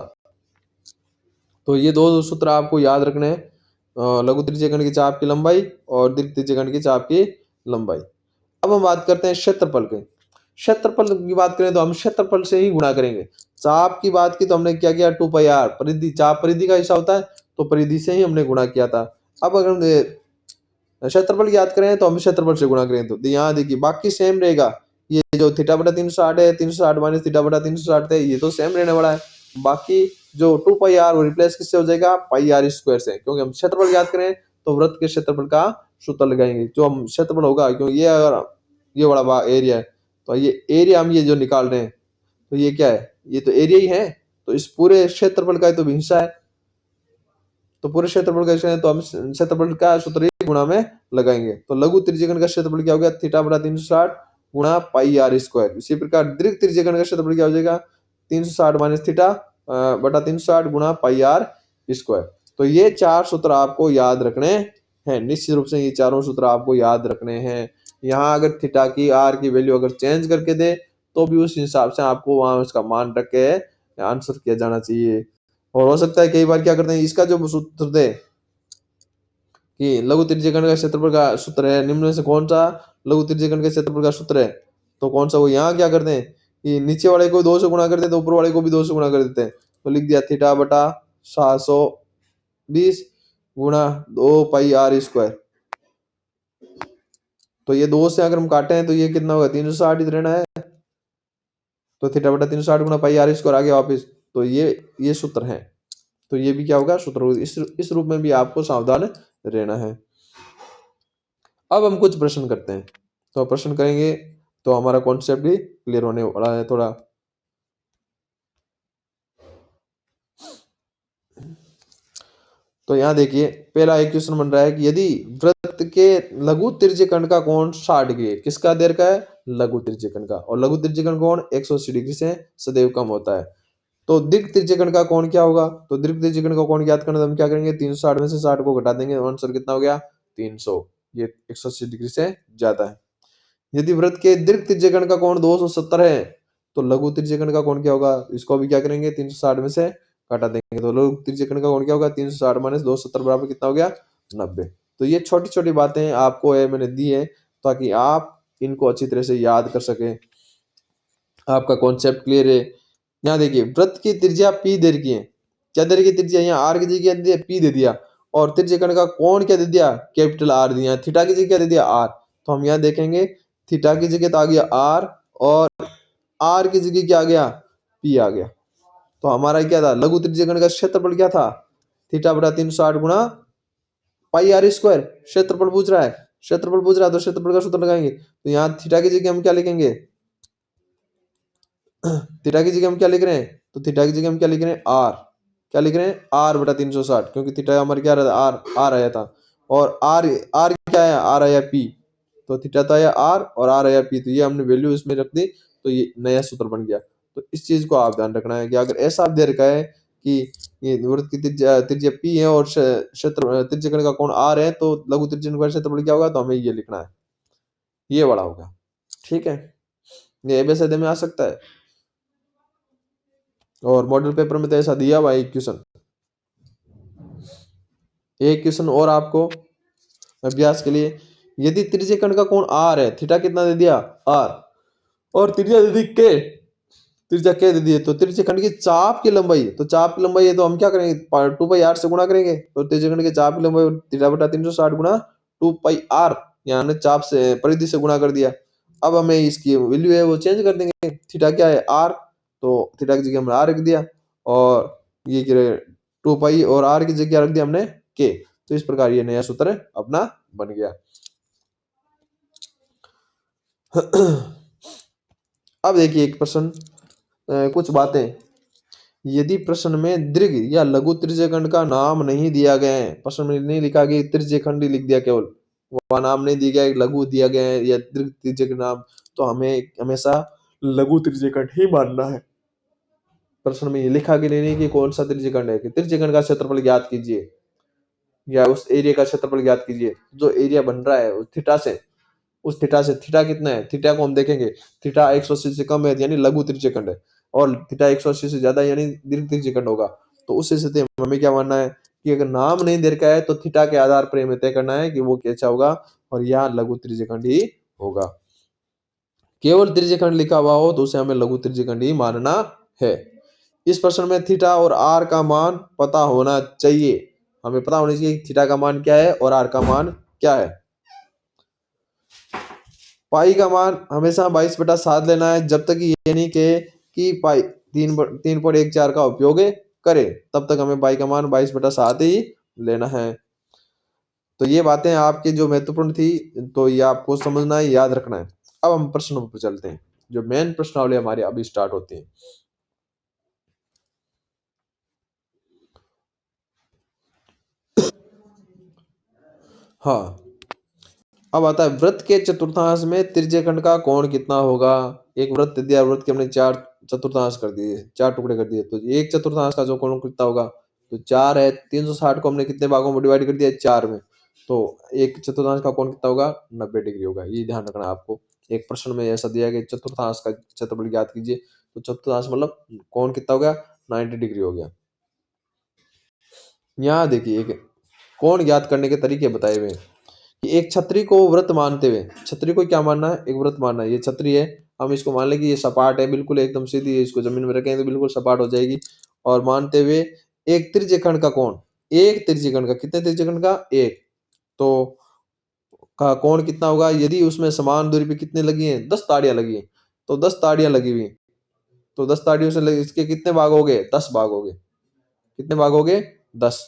तो ये दो सूत्र आपको याद रखने हैं, लघु त्रिज्यीकरण की चाप की लंबाई और दीर्घ त्रिज्यीकरण की चाप की लंबाई। अब हम बात करते हैं क्षेत्रफल के। क्षेत्रफल की बात करें तो हम क्षेत्रफल से ही गुणा करेंगे। चाप की बात की तो हमने क्या किया 2 पाई आर, परिधि चाप परिधि का हिस्सा होता है, तो परिधि से ही हमने गुणा किया था। अब अगर हम क्षेत्रफल की याद करें तो हम क्षेत्रफल से गुणा करें, तो यहाँ देखिए बाकी सेम रहेगा, ये जो थीटा बटा 360 है, 360 माइनस थीटा बटा 360 है, ये तो सेम रहने वाला है। बाकी जो 2 पाई आर वो रिप्लेस किससे हो जाएगा पाई आर स्क्वायर से, क्योंकि हम क्षेत्रफल याद करें तो वृत्त के क्षेत्रफल का सूत्र लगाएंगे, जो हम क्षेत्रफल होगा, क्योंकि ये अगर ये बड़ा एरिया है तो ये एरिया हम ये जो निकाल रहे हैं तो ये क्या है, ये तो एरिया ही है, तो इस पूरे क्षेत्रफल का तो हिस्सा है, तो पूरे क्षेत्रफल का हिस्सा है, तो हम क्षेत्रफल का सूत्र ही गुणा में लगाएंगे। तो लघु त्रिज्यीकरण का क्षेत्रफल क्या हो गया थीटा बटा 360 गुणा पाई आर स्क्वायर। इसी प्रकार दीर्घ त्रिज्यीकरण का क्षेत्रफल क्या हो जाएगा 360 माइनस थीटा बटा 360 गुणा पाई आर स्क्वायर। तो ये चार सूत्र आपको याद रखने हैं, निश्चित रूप से ये चारों सूत्र आपको याद रखने हैं। यहाँ अगर थीटा की आर की वैल्यू अगर चेंज करके दे तो भी उस हिसाब से आपको वहां उसका मान रख के आंसर किया जाना चाहिए। और हो सकता है कई बार क्या करते हैं इसका जो सूत्र दे कि लघु त्रिज्यीकरण का क्षेत्रफल का सूत्र है निम्न में से कौन सा लघु त्रिज्यीकरण के क्षेत्रफल का सूत्र है, तो कौन सा, वो यहाँ क्या करते हैं कि नीचे वाले को 2 से गुणा कर देते हैं, ऊपर वाले को भी 2 से गुणा कर देते हैं, तो लिख दिया थीटा बटा 720 गुणा 2 पाई आर स्क्वायर। तो ये 2 से अगर हम काटे हैं तो ये कितना होगा 360 ही रहना है, तो थीटा बटा 360 गुणा पाई आर स्क्वायर आ गया वापिस। तो ये सूत्र है, तो ये भी क्या होगा सूत्र होगा। इस रूप में भी आपको सावधान रहना है। अब हम कुछ प्रश्न करते हैं, तो प्रश्न करेंगे तो हमारा कॉन्सेप्ट भी क्लियर होने वाला है थोड़ा। तो यहाँ देखिए पहला एक क्वेश्चन बन रहा है कि यदि वृत्त के लघु त्रिज्यीकरण का कोण 60 डिग्री है, किसका देर का है लघु त्रिज्यीकरण का, और लघु त्रिज्यीकरण कोण 180 डिग्री से सदैव कम होता है, तो दीर्घ त्रिज्यीकरण का कोण क्या होगा, तो दीर्घ त्रिज्यीकरण का कोण ज्ञात करना तो हम क्या करेंगे 360 में से 60 को घटा देंगे, आंसर कितना हो गया 300, ये 180 डिग्री से ज्यादा है। यदि वृत्त के दीर्घ त्रिज्यीकरण का कोण 270 है तो लघु त्रिज्यीकरण का कोण क्या होगा, इसको भी क्या करेंगे 360 में से घटा देंगे, तो लघु त्रिज्यीकरण का कोण क्या होगा 360 माइनस 270 बराबर कितना हो गया 90। तो ये छोटी छोटी बातें आपको मैंने दी है ताकि आप इनको अच्छी तरह से याद कर सके, आपका कॉन्सेप्ट क्लियर है। यहाँ देखिए वृत्त की त्रिज्या पी दे रखी है, क्या दे रखी त्रिज्या, यहाँ आर की जगह पी दे दिया, और त्रिज्यीकरण का कोण क्या दे दिया कैपिटल आर दिया, थीटा की जगह क्या दे दिया आर, तो हम यहाँ देखेंगे थीटा की जगह तो आ गया आर, और आर की जगह क्या आ गया पी आ गया। तो हमारा क्या था लघु त्रिज्यीकरण का क्षेत्रफल क्या था थीटा बटा 360 गुणा पाई आर स्क्वायर, क्षेत्रफल पूछ रहा है, क्षेत्रफल पूछ रहा है तो क्षेत्रफल का सूत्र लगाएंगे, तो यहाँ थीटा की जगह हम क्या लिखेंगे थीटा की जगह हम क्या लिख रहे हैं, तो थीटा की जगह हम क्या लिख रहे हैं आर, क्या लिख रहे हैं आर बटा 360, क्योंकि थीटा हमारे क्या रहता आर आर आया था, और आर आर क्या आया आर आया पी, तो थीटा तो आया आर और आर आया पी, तो ये हमने वैल्यू इसमें रख दी, तो ये नया सूत्र बन गया। तो इस चीज को आप ध्यान रखना है कि अगर ऐसा दे रखा है कि ये वृत्त की त्रिज्या पी है और क्षेत्र त्रिज्यीकरण का कोण आर है, तो लघु त्रिज्यीकरण का क्षेत्रफल क्या होगा, तो हमें ये लिखना है, ये बड़ा होगा, ठीक है। ये एबीसीडी में आ सकता है, और मॉडल पेपर में तो ऐसा दिया हुआ है एक क्वेश्चन। एक क्वेश्चन और आपको अभ्यास के लिए, यदि त्रिज्यखंड का कोण आर है, थीटा कितना दे दिया आर, और त्रिज्या दे दी के, त्रिज्या के दे दी है, तो त्रिज्यखंड की चाप की लंबाई, तो चाप की लंबाई है तो हम क्या करेंगे 2 पाई आर से गुणा करेंगे, तो त्रिज्यखंड की चाप की लंबाई थीटा बटा 360 गुणा 2 पाई आर, यहाँ ने चाप से परिधि से गुणा कर दिया। अब हमें इसकी वैल्यू है वो चेंज कर देंगे, थीटा क्या है आर, तो थीटा की जगह हमने आर रख दिया, और ये 2 पाई और आर की जगह रख दिया हमने के। तो इस प्रकार ये नया सूत्र अपना बन गया। अब देखिए एक प्रश्न, कुछ बातें, यदि प्रश्न में दीर्घ या लघु त्रिज्यखंड का नाम नहीं दिया गया है, प्रश्न में नहीं लिखा गया त्रिज्यखंड ही लिख दिया, केवल वह नाम नहीं दिया गया, लघु दिया गया है या दीर्घ त्रिज्यखंड नाम, तो हमें हमेशा लघु त्रिज्यखंड ही मानना है। प्रश्न में ये लिखा गया नहीं कि कौन सा त्रिज्यखंड है, कि त्रिज्यखंड का क्षेत्रफल ज्ञात कीजिए या उस एरिया का क्षेत्रफल ज्ञात कीजिए, जो एरिया बन रहा है उस थीटा से, उस थीटा से, थीटा कितना है, थीटा को हम देखेंगे, थीटा 180 से कम है यानी लघु त्रिज्यखंड है, और थीटा 180 से ज्यादा यानी दीर्घ त्रिज्यखंड होगा। तो उस स्थिति में हमें क्या मानना है कि अगर नाम नहीं दे रखा है तो थीटा के आधार पर हमें तय करना है कि वो कैसा होगा, और यहाँ लघु त्रिज्यखंड ही होगा। केवल त्रिज्यखंड लिखा हुआ हो तो उसे हमें लघु त्रिज्यखंड ही मानना है। इस प्रश्न में थीटा और आर का मान पता होना चाहिए, हमें पता होना चाहिए थीटा का मान क्या है और आर का मान क्या है। पाई का मान हमेशा 22/7 लेना है, जब तक ये नहीं कहे कि पाई 3.14 का उपयोग करे, तब तक हमें पाई का मान 22/7 ही लेना है। तो ये बातें आपकी जो महत्वपूर्ण थी, तो ये आपको समझना है, याद रखना है। अब हम प्रश्नों पर चलते हैं, जो मेन प्रश्नावली हमारी अभी स्टार्ट होती है। हाँ, अब आता है वृत्त के चतुर्थांश में त्रिज्यखंड का कोण कितना होगा। एक वृत्त दिया, वृत्त के हमने 4 चतुर्थांश कर दिए, 4 टुकड़े कर दिए, तो एक चतुर्थांश का जो कोण कितना होगा, तो 4 है, 360 को हमने कितने भागों में डिवाइड कर दिया 4 में, तो एक चतुर्थांश का कोण कितना होगा 90 डिग्री होगा। ये ध्यान रखना है आपको। एक प्रश्न में ऐसा दिया कि चतुर्थांश का क्षेत्रफल ज्ञात कीजिए, तो चतुर्थांश मतलब कोण कितना हो गया 90 डिग्री हो गया। यहाँ देखिए एक कोण ज्ञात करने के तरीके बताए हुए हैं कि एक छतरी को वृत्त मानते हुए, छतरी को क्या मानना है, एक वृत्त मानना है। ये छतरी है, हम इसको मान लें कि ये सपाट है, बिल्कुल एकदम सीधी है, इसको जमीन में रखें तो बिल्कुल सपाट हो जाएगी। और मानते हुए एक त्रिज्यखंड का कोण, एक त्रिज्यखंड का, कितने त्रिज्यखंड का एक, तो का कोण कितना होगा, यदि उसमें समान दूरी पे कितने लगी हैं 10 ताड़ियां लगी हैं, तो 10 ताड़ियां लगी हुई, तो 10 ताड़ियों से इसके कितने भाग हो गए 10 भाग हो गए, कितने भाग हो गए 10।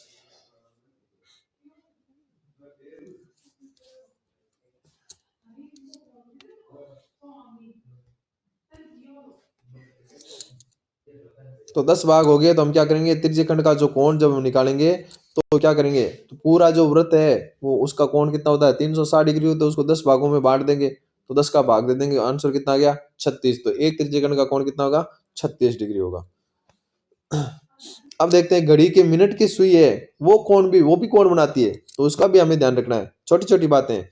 तो 10 भाग हो गए, तो हम क्या करेंगे त्रिज्यखंड का जो कोण जब हम निकालेंगे तो क्या करेंगे, तो पूरा जो वृत्त है वो उसका कोण कितना होता है 360 डिग्री होता है, उसको 10 भागों में बांट देंगे, तो 10 का भाग दे देंगे, आंसर कितना आ गया 36। तो एक त्रिज्यखंड का कोण कितना होगा 36 डिग्री होगा। अब देखते हैं घड़ी के मिनट की सुई है, वो भी कोण बनाती है, तो उसका भी हमें ध्यान रखना है, छोटी छोटी बातें।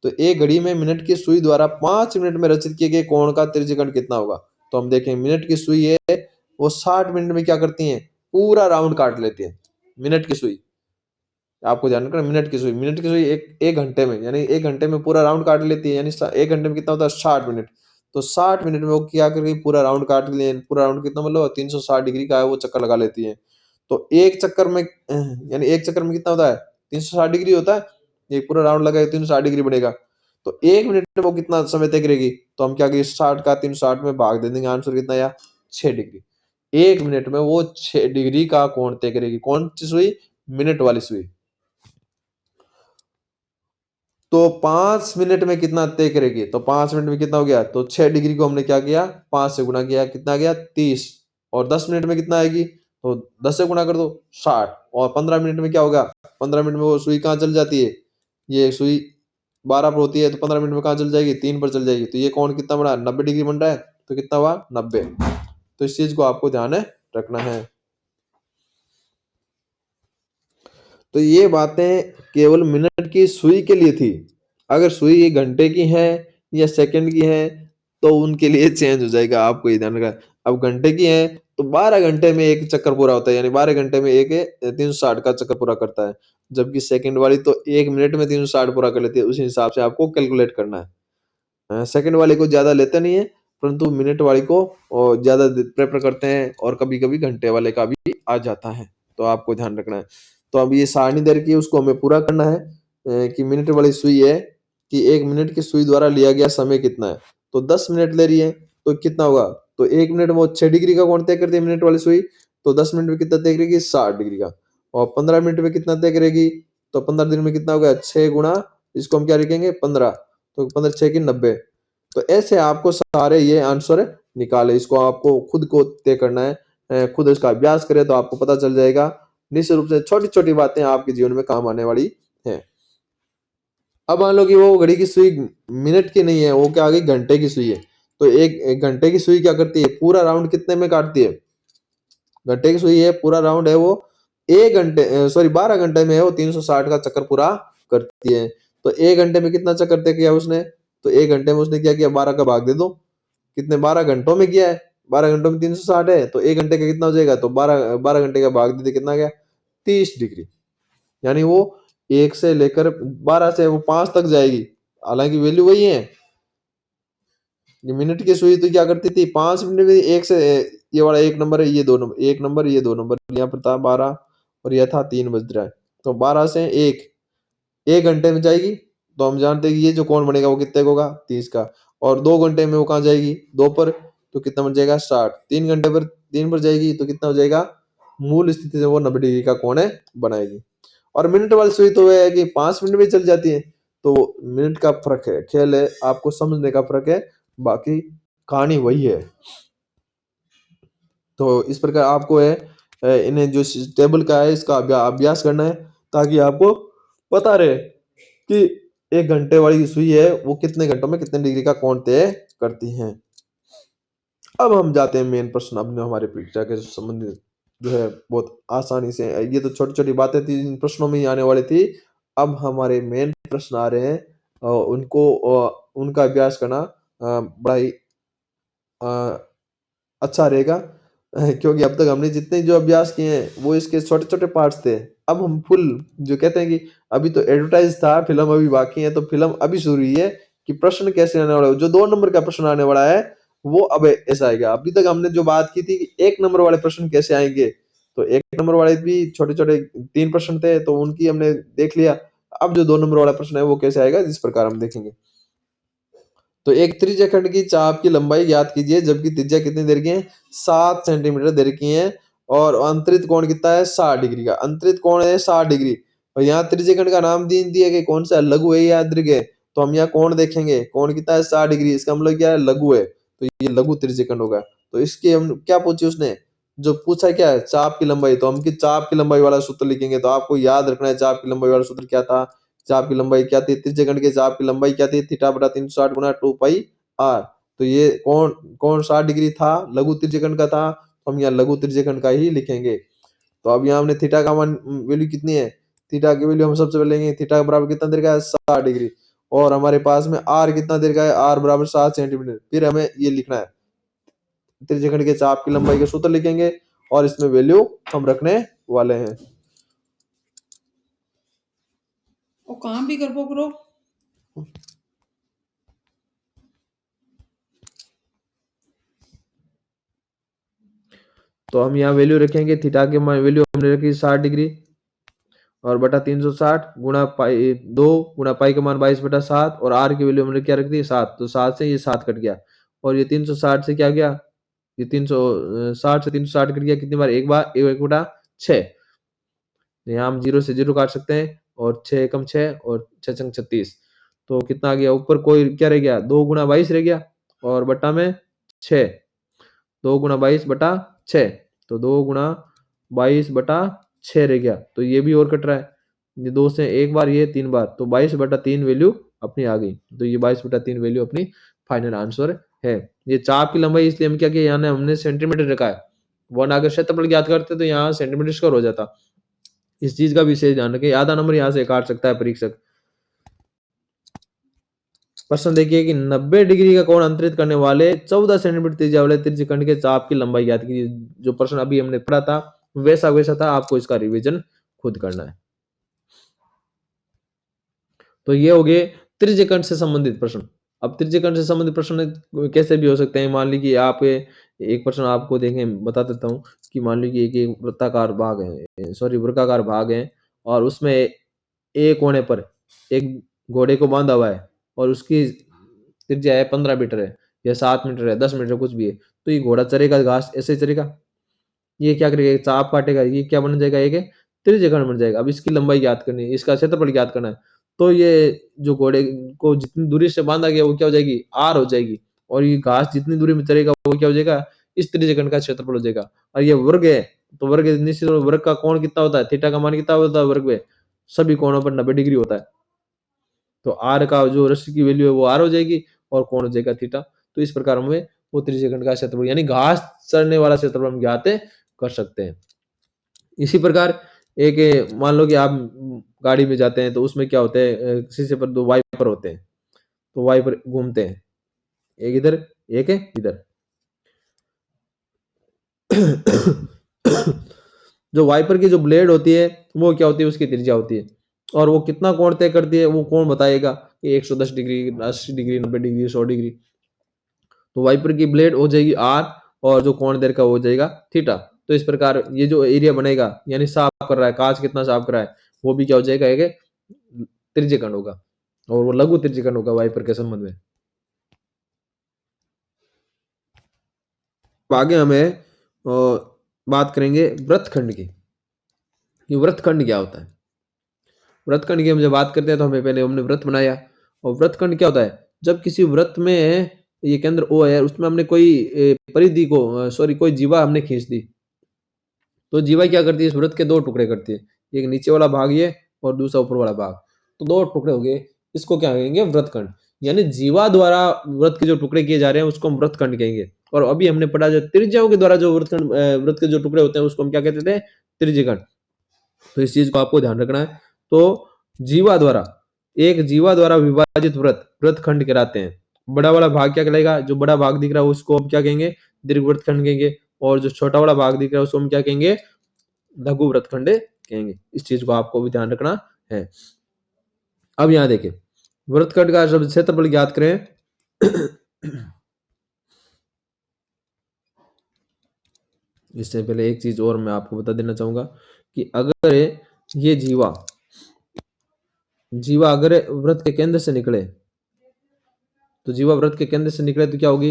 तो एक घड़ी में मिनट की सुई द्वारा 5 मिनट में रचित किए गए कोण का त्रिज्यखंड कितना होगा। तो हम देखें मिनट की सुई है, वो 60 मिनट में क्या करती है पूरा राउंड काट लेती है। मिनट की सुई, आपको ध्यान रखना, मिनट की सुई एक घंटे में, यानी एक घंटे में पूरा राउंड काट लेती है, यानी एक घंटे में कितना होता है 60 मिनट। तो 60 मिनट में वो क्या करके पूरा राउंड काट ले, पूरा राउंड कितना मतलब 360 डिग्री का है वो चक्कर लगा लेती है। तो एक चक्कर में यानी एक चक्कर में कितना होता है 360 डिग्री होता है, एक पूरा राउंड लगाए 360 डिग्री बनेगा। तो एक मिनट में वो कितना समय तय करेगी, तो हम क्या करेंगे 60 का 360 में भाग दे देंगे, आंसर कितना आया 6 डिग्री। एक मिनट में वो 6 डिग्री का कोण तय करेगी। कौन सी सुई, मिनट वाली सुई। तो 5 मिनट में कितना तय करेगी, तो 5 मिनट में कितना हो गया, तो 6 डिग्री को हमने क्या किया 5 से गुणा किया, कितना गया 30। और 10 मिनट में कितना आएगी, तो 10 से गुणा कर दो 60। और 15 मिनट में क्या होगा, 15 मिनट में वो सुई कहाँ चल जाती है, ये सुई 12 पर होती है, तो 15 मिनट में कहाँ चल जाएगी 3 पर चल जाएगी। तो ये कौन कितना बना 90 डिग्री बन रहा है, तो कितना हुआ 90। तो इस चीज को आपको ध्यान रखना है। तो ये बातें केवल मिनट की सुई के लिए थी। अगर सुई घंटे की है या सेकंड की है तो उनके लिए चेंज हो जाएगा, आपको ये ध्यान रखना। अब घंटे की है तो 12 घंटे में एक चक्कर पूरा होता है, यानी 12 घंटे में एक 360 का चक्कर पूरा करता है। जबकि सेकंड वाली तो 1 मिनट में 360 पूरा कर लेती है, उसी हिसाब से आपको कैलकुलेट करना है। सेकंड वाले को ज़्यादा लेते नहीं है, परंतु मिनट वाले को ज़्यादा प्रेफर करते हैं, और कभी-कभी घंटे वाले का भी आ जाता है, तो आपको ध्यान रखना है। तो अब ये सारणी दे रखी है, उसको हमें पूरा करना है कि मिनट वाली सुई है कि 1 मिनट की सुई द्वारा लिया गया समय कितना है? तो 10 मिनट ले रही है, तो कितना होगा? तो 1 मिनट में वो 6 डिग्री का कोण तय करती है मिनट वाली सुई, तो 10 मिनट में कितना तय करेगी? 60 डिग्री का। और 15 मिनट में कितना तय करेगी? तो 15 दिन में कितना हो गया? 6 गुणा इसको हम क्या लिखेंगे? 15, तो 15 6 की 90। तो ऐसे आपको सारे ये आंसर निकाले, इसको आपको खुद को तय करना है, खुद इसका अभ्यास करें तो आपको पता चल जाएगा। निश्चित रूप से छोटी-छोटी बातें आपके जीवन में काम आने वाली हैं। अब मान लो कि वो घड़ी की सुई मिनट की नहीं है, वो क्या आ गई? घंटे की सुई है। तो एक घंटे की सुई क्या करती है? पूरा राउंड कितने में काटती है? घंटे की सुई है, पूरा राउंड है वो 1 घंटे सॉरी 12 घंटे में है वो 360 का चक्कर पूरा करती है। तो 1 घंटे में कितना चक्कर तय किया उसने? तो 1 घंटे में उसने क्या किया? 12 का भाग दे दो। कितने? 12 घंटों में किया है। 12 घंटों में 360 है, तो 1 घंटे का कितना हो जाएगा? तो 12 घंटे का भाग दे दे, कितना गया? 30 डिग्री। यानी वो 1 से लेकर 12 से वो 5 तक जाएगी। हालांकि वैल्यू वही है। ये मिनट की सुई तो क्या करती थी? 5 मिनट में 1 से ये वाला 1 नंबर है, ये 2 नंबर, 1 नंबर, ये 2 नंबर, यहाँ पर था 12 और यह था 3 बज रहा है। तो 12 से 1 घंटे में जाएगी, तो हम जानते हैं कि ये जो कोण बनेगा वो कितने का होगा? 30 का। और 2 घंटे में वो कहाँ जाएगी? 2 पर, तो कितना बन जाएगा? 60। 3 घंटे पर 3 पर जाएगी, तो कितना हो जाएगा? मूल स्थिति से वो 90 डिग्री का कोण बनाएगी। और मिनट वाली सुई तो वह है कि 5 मिनट में चल जाती है। तो मिनट का फर्क है, खेल है, आपको समझने का फर्क है, बाकी कहानी वही है। तो इस प्रकार आपको है इन्हें जो टेबल का है इसका अभ्यास करना है, ताकि आपको पता रहे कि 1 घंटे वाली सुई है वो कितने घंटों में कितने डिग्री का कोण तय करती है। अब हम जाते हैं मेन प्रश्न, अब हमारे परीक्षा के संबंधित जो है बहुत आसानी से, ये तो छोटी-छोटी बातें थी इन प्रश्नों में ही आने वाली थी। अब हमारे मेन प्रश्न आ रहे हैं, उनका अभ्यास करना बड़ा ही अच्छा रहेगा, क्योंकि अब तक हमने जितने जो अभ्यास किए हैं वो इसके छोटे-छोटे पार्ट्स थे। अब हम फुल जो कहते हैं कि अभी तो एडवर्टाइज़ था, फ़िल्म अभी बाकी है, तो फ़िल्म अभी शुरू हुई है कि प्रश्न कैसे आने वाला है। जो 2 नंबर का प्रश्न आने वाला है, वो अब ऐसा आएगा। अभी तक हमने जो बात की थी कि 1 नंबर वाले प्रश्न कैसे आएँगे, तो 1 नंबर वाले भी छोटे-छोटे 3 प्रश्न थे, तो उनकी हमने देख लिया। अब जो 2 नंबर वाला प्रश्न है, वो कैसे आएगा, इस प्रकार हम देखेंगे। तो एक त्रिज्याखंड की चाप की लंबाई ज्ञात कीजिए, जबकि त्रिज्या कितनी दे रखी है? 7 सेंटीमीटर दे रखी है, और अंतरित कोण कितना है? 60 डिग्री का। अंतरित कोण है 60 डिग्री, और यहाँ त्रिज्याखंड का नाम दीन दिया कि कौन सा है? लघु है या दीर्घ है? तो हम यहाँ कोण देखेंगे, कोण कितना है? 60 डिग्री। इसका मतलब क्या है? लघु है, तो ये लघु त्रिज्याखंड होगा। तो इसके हम क्या पूछे उसने? जो पूछा क्या है? चाप की लंबाई। तो हम की चाप की लंबाई वाला सूत्र लिखेंगे। तो आपको याद रखना है चाप की लंबाई वाला सूत्र क्या था? चाप की लंबाई क्या थी? त्रिज्याखंड के चाप की लंबाई क्या थी? थीटा बटा 360 गुना 2 पाई आर। तो ये कोण कोण 60 डिग्री था, लघु त्रिज्याखंड का था, तो हम यहाँ लघु त्रिज्याखंड का ही लिखेंगे। तो अब यहाँ हमने थीटा का मान वैल्यू कितनी है? थीटा की वैल्यू हम सबसे पहले लेंगे, थीटा के बराबर कितना दे रखा है? 60 डिग्री। और हमारे पास में आर कितना दे रखा है? आर बराबर 7 सेंटीमीटर। फिर हमें ये लिखना है, त्रिज्याखंड के चाप की लंबाई का सूत्र लिखेंगे, और इसमें वैल्यू हम रखने वाले हैं। वो काम भी कर करो। तो हम यहाँ वैल्यू रखेंगे, थीटा की वैल्यू हमने रखी 60 डिग्री, और बटा 360 गुणा पाई 2 गुणा पाई का मान 22/7, और आर की वैल्यू हमने क्या रख दी? 7। तो 7 से ये 7 कट गया, और ये 360 से क्या गया? ये 360 से 360 कट गया कितनी बार? एक बार, 1/6। यहाँ हम 0 से 0 काट सकते हैं, और 6 एकम 6 और 6 छंग 36। तो कितना आ गया? ऊपर कोई क्या रह गया? 2 गुणा 22 रह गया, और बटा में 6। 2 गुणा 22/6, तो 2 गुणा 22/6 रह गया। तो ये भी और कट रहा है, ये 2 से एक बार, ये 3 बार, तो 22/3 वैल्यू अपनी आ गई। तो ये 22/3 वैल्यू अपनी फाइनल आंसर है। ये चाप की लंबाई इसलिए हम क्या किया, यहाँ हमने सेंटीमीटर रखा है, वरना अगर क्षेत्रफल ज्ञात करते तो यहाँ सेंटीमीटर स्क्वायर हो जाता। इस चीज का विशेष ध्यान रखें, आधा नंबर यहाँ से काट सकता है परीक्षक। प्रश्न देखिए कि 90 डिग्री का कोण अंतरित करने वाले 14 सेंटीमीटर त्रिज्या वाले त्रिज्यखंड के चाप की लंबाई ज्ञात कीजिए। जो प्रश्न अभी हमने पढ़ा था वैसा वैसा था, आपको इसका रिवीजन खुद करना है। तो ये हो गए त्रिज्यखंड से संबंधित प्रश्न। अब त्रिज्यखंड से संबंधित प्रश्न कैसे भी हो सकते हैं। मान लीजिए आप एक प्रश्न आपको देखें, बता देता हूँ कि मान लीजिए एक वृत्ताकार भाग है, सॉरी वर्गाकार भाग है, और उसमें एक कोने पर एक घोड़े को बांधा हुआ है और उसकी त्रिज्या है 15 मीटर है या 7 मीटर है, 10 मीटर कुछ भी है। तो ये घोड़ा चरेगा घास, ऐसे ही चरेगा। ये क्या करेगा, चाप काटेगा, ये क्या बन जाएगा, एक त्रिज्यखंड बन जाएगा। अब इसकी लंबाई ज्ञात करनी है, इसका क्षेत्रफल ज्ञात करना है। तो ये जो घोड़े को जितनी दूरी से बांधा गया वो क्या हो जाएगी, आर हो जाएगी, और ये घास जितनी दूरी में चरेगा वो क्या हो जाएगा, इस त्रिज्यखंड का क्षेत्रफल हो जाएगा। और ये वर्ग है, तो वर्ग निश्चित वर्ग का कोण कितना होता है, थीटा का मान कितना होता है वर्ग में, सभी कोणों पर 90 डिग्री होता है। तो आर का जो रस्सी की वैल्यू है वो आर हो जाएगी और कोण हो जाएगा थीटा। तो इस प्रकार हमें वो त्रिज्यखंड का क्षेत्रफल यानी घास चरने वाला क्षेत्रफल हम ज्ञात कर सकते हैं। इसी प्रकार एक मान लो कि आप गाड़ी में जाते हैं तो उसमें क्या होते हैं, शीशे पर दो वाइपर होते हैं, तो वाइपर घूमते हैं, एक इधर एक है इधर। जो वाइपर की जो ब्लेड होती है वो क्या होती है, उसकी त्रिज्या होती है, और वो कितना कोण तय करती है वो कौन बताएगा कि 110 डिग्री, 80 डिग्री, 90 डिग्री, 100 डिग्री। तो वाइपर की ब्लेड हो जाएगी आर और जो कोण देर का हो जाएगा थीटा। तो इस प्रकार ये जो एरिया बनेगा यानी साफ कर रहा है, कांच कितना साफ कर रहा है, वो भी क्या हो जाएगा, एक त्रिज्यखंड होगा, और वो लघु त्रिज्यखंड होगा वाइपर के संबंध में। आगे हमें बात करेंगे वृत्तखंड की। ये वृत्तखंड क्या होता है। वृत्तखंड की हम जब बात करते हैं तो हमें पहले हमने वृत्त बनाया, और वृत्तखंड क्या होता है, जब किसी वृत्त में ये केंद्र ओ है, उसमें हमने कोई परिधि को सॉरी कोई जीवा हमने खींच दी, तो जीवा क्या करती है, इस वृत्त के दो टुकड़े करती है, एक नीचे वाला भाग ये और दूसरा ऊपर वाला भाग, तो दो टुकड़े हो गए, इसको क्या कहेंगे, वृत्तखंड। यानी जीवा द्वारा वृत्त के जो टुकड़े किए जा रहे हैं उसको हम वृत्तखंड कहेंगे। और अभी हमने पढ़ा जो त्रिज्याओं के द्वारा जो वृत्तखंड वृत्त के जो टुकड़े होते हैं उसको हम क्या कहते थे, त्रिज्यखंड। तो इस चीज को आपको ध्यान रखना है। तो जीवा द्वारा, एक जीवा द्वारा विभाजित वृत्त वृत्तखंड कहलाते हैं। बड़ा वाला भाग क्या कहलाएगा, जो बड़ा भाग दिख रहा है उसको हम क्या कहेंगे, दीर्घवृत्तखंड कहेंगे, और जो छोटा वाला भाग दिख रहा है उसको हम क्या कहेंगे, लघु वृत्तखंड कहेंगे। इस चीज को आपको भी ध्यान रखना है। अब यहां देखिए वृत्तखंड का जब क्षेत्रफल ज्ञात करें, इससे पहले एक चीज और मैं आपको बता देना चाहूंगा कि अगर ये जीवा जीवा अगर वृत्त के केंद्र से निकले, तो जीवा वृत्त के केंद्र से निकले तो क्या होगी,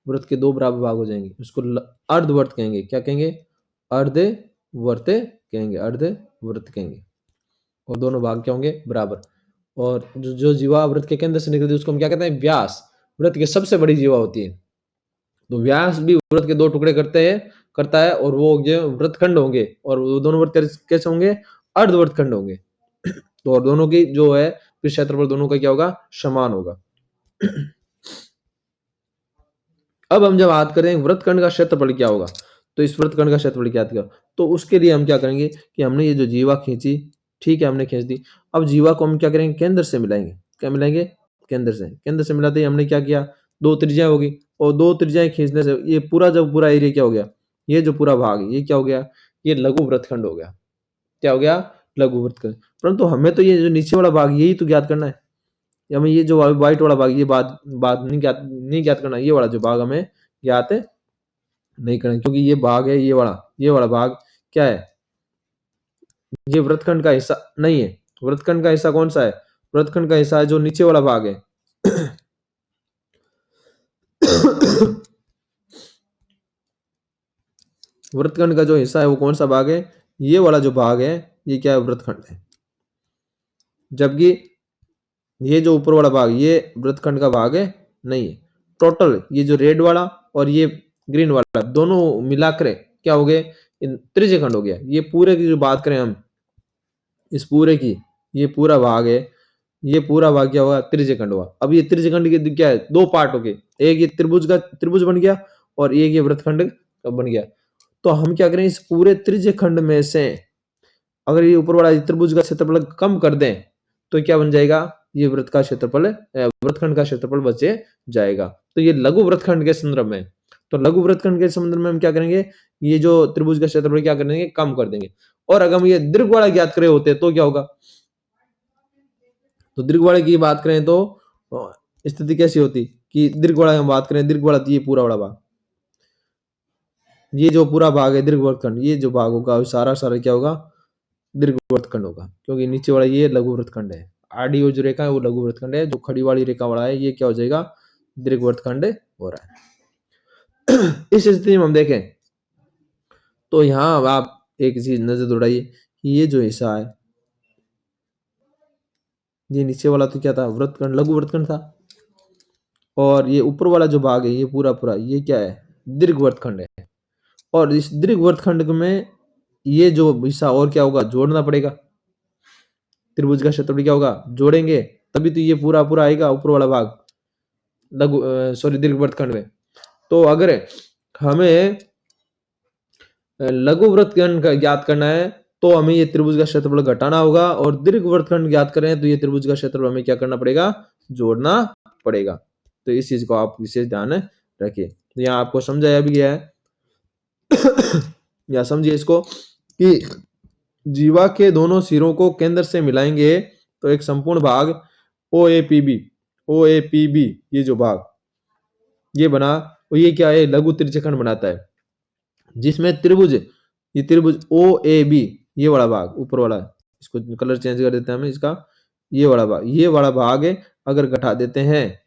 वृत्त के दो बराबर भाग हो जाएंगे, उसको अर्धवर्त कहेंगे। क्या कहेंगे, अर्धवर्त कहेंगे, अर्धवृत्त कहेंगे, और दोनों भाग क्या होंगे, बराबर। और जो जीवा वृत्त के केंद्र से निकलती है उसको हम क्या कहते हैं, व्यास। वृत्त की सबसे बड़ी जीवा होती है, तो व्यास भी वृत्त के दो टुकड़े करता है, और वो जो वृत्तखंड होंगे, और वो दोनों वृत्त कैसे होंगे, अर्धवृत्तखंड होंगे। तो और दोनों की जो है क्षेत्रफल दोनों का क्या होगा, समान होगा। अब हम जब बात करें वृत्तखंड का क्षेत्रफल क्या होगा, तो इस वृत्तखंड का क्षेत्रफल क्या होगा, तो उसके लिए हम क्या करेंगे कि हमने ये जो जीवा खींची, ठीक है हमने खींच दी, अब जीवा को हम क्या करेंगे, केंद्र से मिलाएंगे। क्या मिलाएंगे, केंद्र से मिलाते ही हमने क्या किया, दो त्रिज्याएं होगी, और दो त्रिज्याएं खींचने से ये पूरा जब पूरा एरिया क्या हो गया, ये जो पूरा भाग है ये क्या हो गया, ये लघु वृत्तखंड हो गया। क्या हो गया, लघु वृत्तखंड। परंतु हमें तो ये जो नीचे वाला भाग यही तो ज्ञात करना है, या हमें ये जो व्हाइट वाला भाग ये बात बात नहीं ज्ञात करना, ये वाला जो भाग हमें ज्ञात नहीं करना, क्योंकि ये भाग है, ये वाला भाग क्या है, ये वृत्तखंड का हिस्सा नहीं है। वृत्तखंड का हिस्सा कौन सा है, वृत्तखंड का हिस्सा है जो नीचे वाला भाग है। वृत्तखंड का जो हिस्सा है वो कौन सा भाग है, ये वाला जो भाग है ये क्या है, वृत्तखंड है। जबकि ये जो ऊपर वाला भाग ये वृत्तखंड का भाग है नहीं है। टोटल ये जो रेड वाला और ये ग्रीन वाला दोनों मिलाकर क्या हो गए, त्रिज्यखंड हो गया। ये पूरे की जो बात करें हम, इस पूरे की ये पूरा भाग है, ये पूरा भाग क्या हुआ, त्रिज्यखंड हुआ। अब ये त्रिज्यखंड के क्या है, दो पार्ट हो गए, एक ये त्रिभुज बन गया, और एक ये वृत्तखंड बन गया। तो हम क्या करें, इस पूरे त्रिज्यखंड में से अगर ये ऊपर वाला त्रिभुज का क्षेत्रफल कम कर दें तो क्या बन जाएगा, ये वृत्त का क्षेत्रफल वृत्तखंड का क्षेत्रफल बचे जाएगा। तो ये लघु वृत्तखंड के संदर्भ में, तो लघु वृत्तखंड के संदर्भ में हम क्या करेंगे, ये जो त्रिभुज का क्षेत्रफल क्या करेंगे, कम कर देंगे। और अगर हम ये दीर्घ वाला ज्ञात करे होते तो क्या होगा, तो दीर्घ वाले की बात करें तो स्थिति कैसी होती कि दीर्घ वाला हम बात करें, दीर्घ वाला ये पूरा वाला भाग, ये जो पूरा भाग है दीर्घ वृत्तखंड, ये जो भाग होगा सारा सारा क्या होगा, दीर्घ वृत्तखंड होगा, क्योंकि नीचे वाला ये लघु वृत्तखंड है। आडी जो रेखा है वो लघु वृत्तखंड है, जो खड़ी वाली रेखा वाला है ये क्या हो जाएगा, दीर्घ वृत्तखंड हो रहा है। इस स्थिति में हम देखें तो यहाँ आप एक चीज नजर दौड़ाइए कि ये जो हिस्सा है, ये नीचे वाला तो क्या था, वृत्तखंड, लघु वृत्तखंड था, और ये ऊपर वाला जो भाग है ये पूरा पूरा ये क्या है, दीर्घ वृत्तखंड है। और इस दीर्घ वृत्तखंड में ये जो हिस्सा और क्या होगा, जोड़ना पड़ेगा। त्रिभुज का क्षेत्रफल क्या होगा, जोड़ेंगे तभी तो ये पूरा पूरा आएगा ऊपर वाला भाग लघु सॉरी दीर्घ वृत्तखंड में। तो अगर हमें लघु वृत्तखंड ज्ञात करना है तो हमें ये त्रिभुज का क्षेत्रफल घटाना होगा, और दीर्घ वृत्तखंड ज्ञात करें तो ये त्रिभुज का क्षेत्रफल हमें क्या करना पड़ेगा, जोड़ना पड़ेगा। तो इस चीज को आप विशेष ध्यान रखिए। तो यहाँ आपको समझाया भी गया है या समझिए इसको कि जीवा के दोनों सिरों को केंद्र से मिलाएंगे तो एक संपूर्ण भाग OAPB ये जो भाग ये बना, वो ये क्या है, लघु त्रिज्यखंड बनाता है, जिसमें त्रिभुज ये त्रिभुज OAB ये वाला भाग ऊपर वाला, इसको कलर चेंज कर देते हैं हम इसका, ये वाला भाग अगर घटा देते हैं,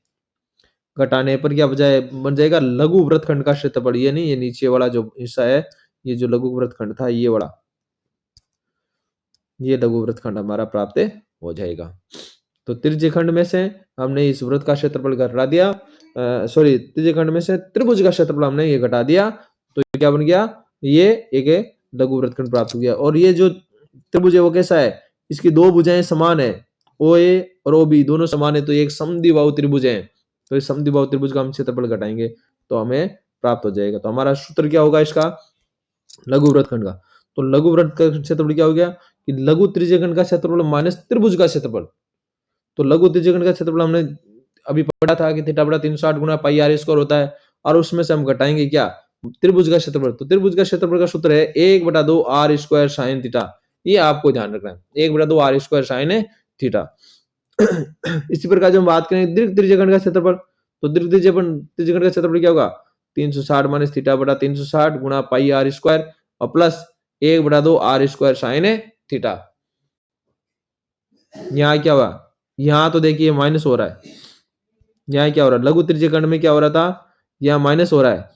घटाने पर क्या बन जाएगा लघु वृत्तखंड का क्षेत्रफल। ये नहीं, ये नीचे वाला जो हिस्सा है ये जो लघु वृत्तखंड था ये वाला, ये लघु वृत्तखंड हमारा प्राप्त हो जाएगा। तो त्रिज्यखंड में से हमने इस वृत्त का क्षेत्रफल घटा दिया, सॉरी त्रिज्यखंड में से त्रिभुज का क्षेत्रफल हमने ये घटा दिया, तो क्या बन गया, ये एक लघु वृत्तखंड प्राप्त हो गया। और ये जो त्रिभुज है वो कैसा है, इसकी दो भुजाएं समान है, OA और OB दोनों समान है, तो एक समद्विबाहु त्रिभुज है। तो इस समद्विबाहु त्रिभुज का हम क्षेत्रफल घटाएंगे तो हमें प्राप्त हो जाएगा। तो हमारा सूत्र क्या होगा इसका, लघु वृत्तखंड का, तो लघु वृत्त का क्षेत्रफल क्या हो गया कि लघु त्रिज्यखंड का क्षेत्रफल माइनस त्रिभुज का क्षेत्रफल। तो लघु त्रिज्यखंड का क्षेत्रफल हमने अभी पढ़ा था कि थीटा बटा 360 गुना पाई आर स्क्वायर होता है, और उसमें से हम घटाएंगे क्या, त्रिभुज का क्षेत्रफल। तो त्रिभुज का क्षेत्रफल का सूत्र है 1/2 आर स्क्वायर साइन थीटा, ये आपको ध्यान रखना है, 1/2 आर स्क्वायर साइन थीटा। इसी प्रकार जब हम बात करें दीर्घ त्रिज्यखंड का क्षेत्रफल, तो दीर्घ त्रिज्यखंड का क्षेत्रफल क्या होगा, 360 माइनस थीटा बटा 360 गुना पाई आर स्क्वायर और plus 1/2 r square sine theta. यहाँ क्या हुआ, यहाँ तो देखिए माइनस हो रहा है, यहाँ क्या हो रहा है, लघु त्रिज्यखंड में क्या हो रहा था, यहाँ माइनस हो रहा है।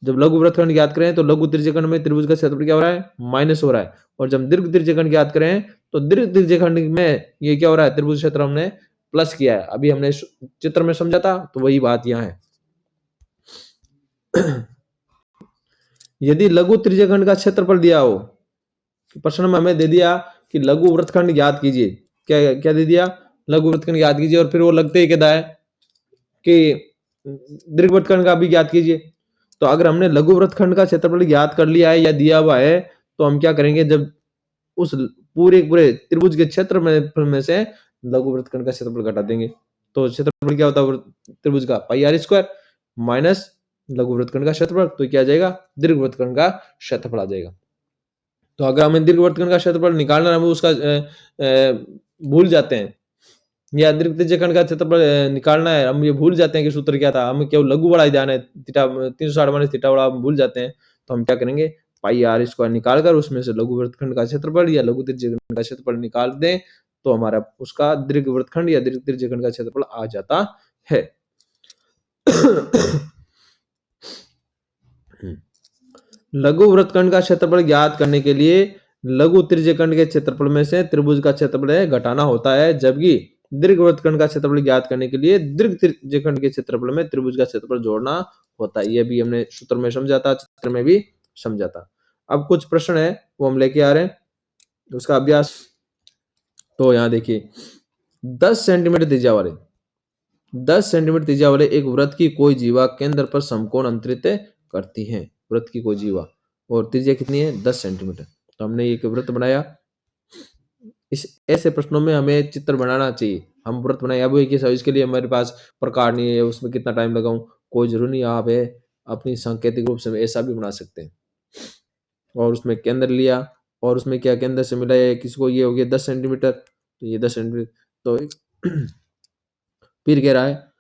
जब लघु वृत्तखंड ज्ञात करें तो लघु त्रिज्यखंड में त्रिभुज का क्षेत्रफल क्या हो रहा है, माइनस हो रहा है। और जब दीर्घ त्रिज्यखंड ज्ञात करें तो दीर्घ त्रिज्यखंड में ये क्या हो रहा है, त्रिभुज क्षेत्र हमने प्लस किया है। अभी हमने चित्र में समझा था, तो वही बात यहाँ है। यदि लघु त्रिज्यखंड का क्षेत्रफल दिया हो, प्रश्न में हमें दे दिया कि लघु वृत्तखंड ज्ञात कीजिए, क्या क्या दे दिया, लघु वृत्तखंड ज्ञात कीजिए, और फिर वो लगते ही कहता है कि दीर्घ वृत्तखंड का भी ज्ञात कीजिए। तो अगर हमने लघु वृत्तखंड का क्षेत्रफल ज्ञात कर लिया है या दिया हुआ है, तो हम क्या करेंगे, जब उस पूरे त्रिभुज के क्षेत्र में से लघु वृत्तखंड का क्षेत्रफल घटा देंगे, तो क्षेत्रफल क्या होता है त्रिभुज का, पाई आर स्क्वायर माइनस लघु वृत्तखंड का क्षेत्रफल, तो क्या आ जाएगा, दीर्घ वृत्तखंड का क्षेत्रफल आ जाएगा। तो अगर हमें दीर्घ वृत्तखंड का क्षेत्रफल निकालना है, हम उसका भूल जाते हैं, या दीर्घ त्रिज्यखंड का क्षेत्रफल निकालना है, हम ये भूल जाते हैं कि सूत्र क्या था, हमें केवल लघु वाला ही ध्यान है, थीटा 360 माइनस थीटा वाला हम भूल जाते हैं। तो हम क्या करेंगे, पाई आर स्क्वायर निकालकर उसमें से लघु वृत्तखंड का क्षेत्रफल या लघु त्रिज्यखंड का क्षेत्रफल निकाल दें, तो हमारा उसका दीर्घ वृत्तखंड या दीर्घ त्रिज्यखंड का क्षेत्रफल आ जाता है। लघु वृत्तखंड का क्षेत्रफल ज्ञात करने के लिए लघु त्रिज्यखंड के क्षेत्रफल में से त्रिभुज का क्षेत्रफल घटाना होता है, जबकि दीर्घ वृत्तखंड का क्षेत्रफल ज्ञात करने के लिए दीर्घ त्रिज्यखंड के क्षेत्रफल में त्रिभुज का क्षेत्रफल जोड़ना होता है। यह भी हमने सूत्र में समझा था, चित्र में भी समझा था। अब कुछ प्रश्न है वो हम लेके आ रहे हैं, उसका अभ्यास। तो यहाँ देखिए 10 सेंटीमीटर त्रिज्या वाले एक वृत्त की कोई जीवा केंद्र पर समकोण अंतरित करती है। वृत्त की कोई जीवा और त्रिज्या कितनी है, 10 सेंटीमीटर। तो हमने एक वृत्त बनाया, इस ऐसे प्रश्नों में हमें चित्र बनाना चाहिए। हम व्रत बनाए, अब कि इसके लिए हमारे पास प्रकार नहीं है, उसमें कितना टाइम लगाऊं, कोई जरूरी नहीं। आप है अपनी सांकेतिक रूप से ऐसा भी बना सकते हैं। और उसमें केंद्र लिया, और उसमें क्या केंद्र से मिला है, किसी को ये हो गया 10 सेंटीमीटर, तो ये 10 सेंटीमीटर। तो फिर कह रहा है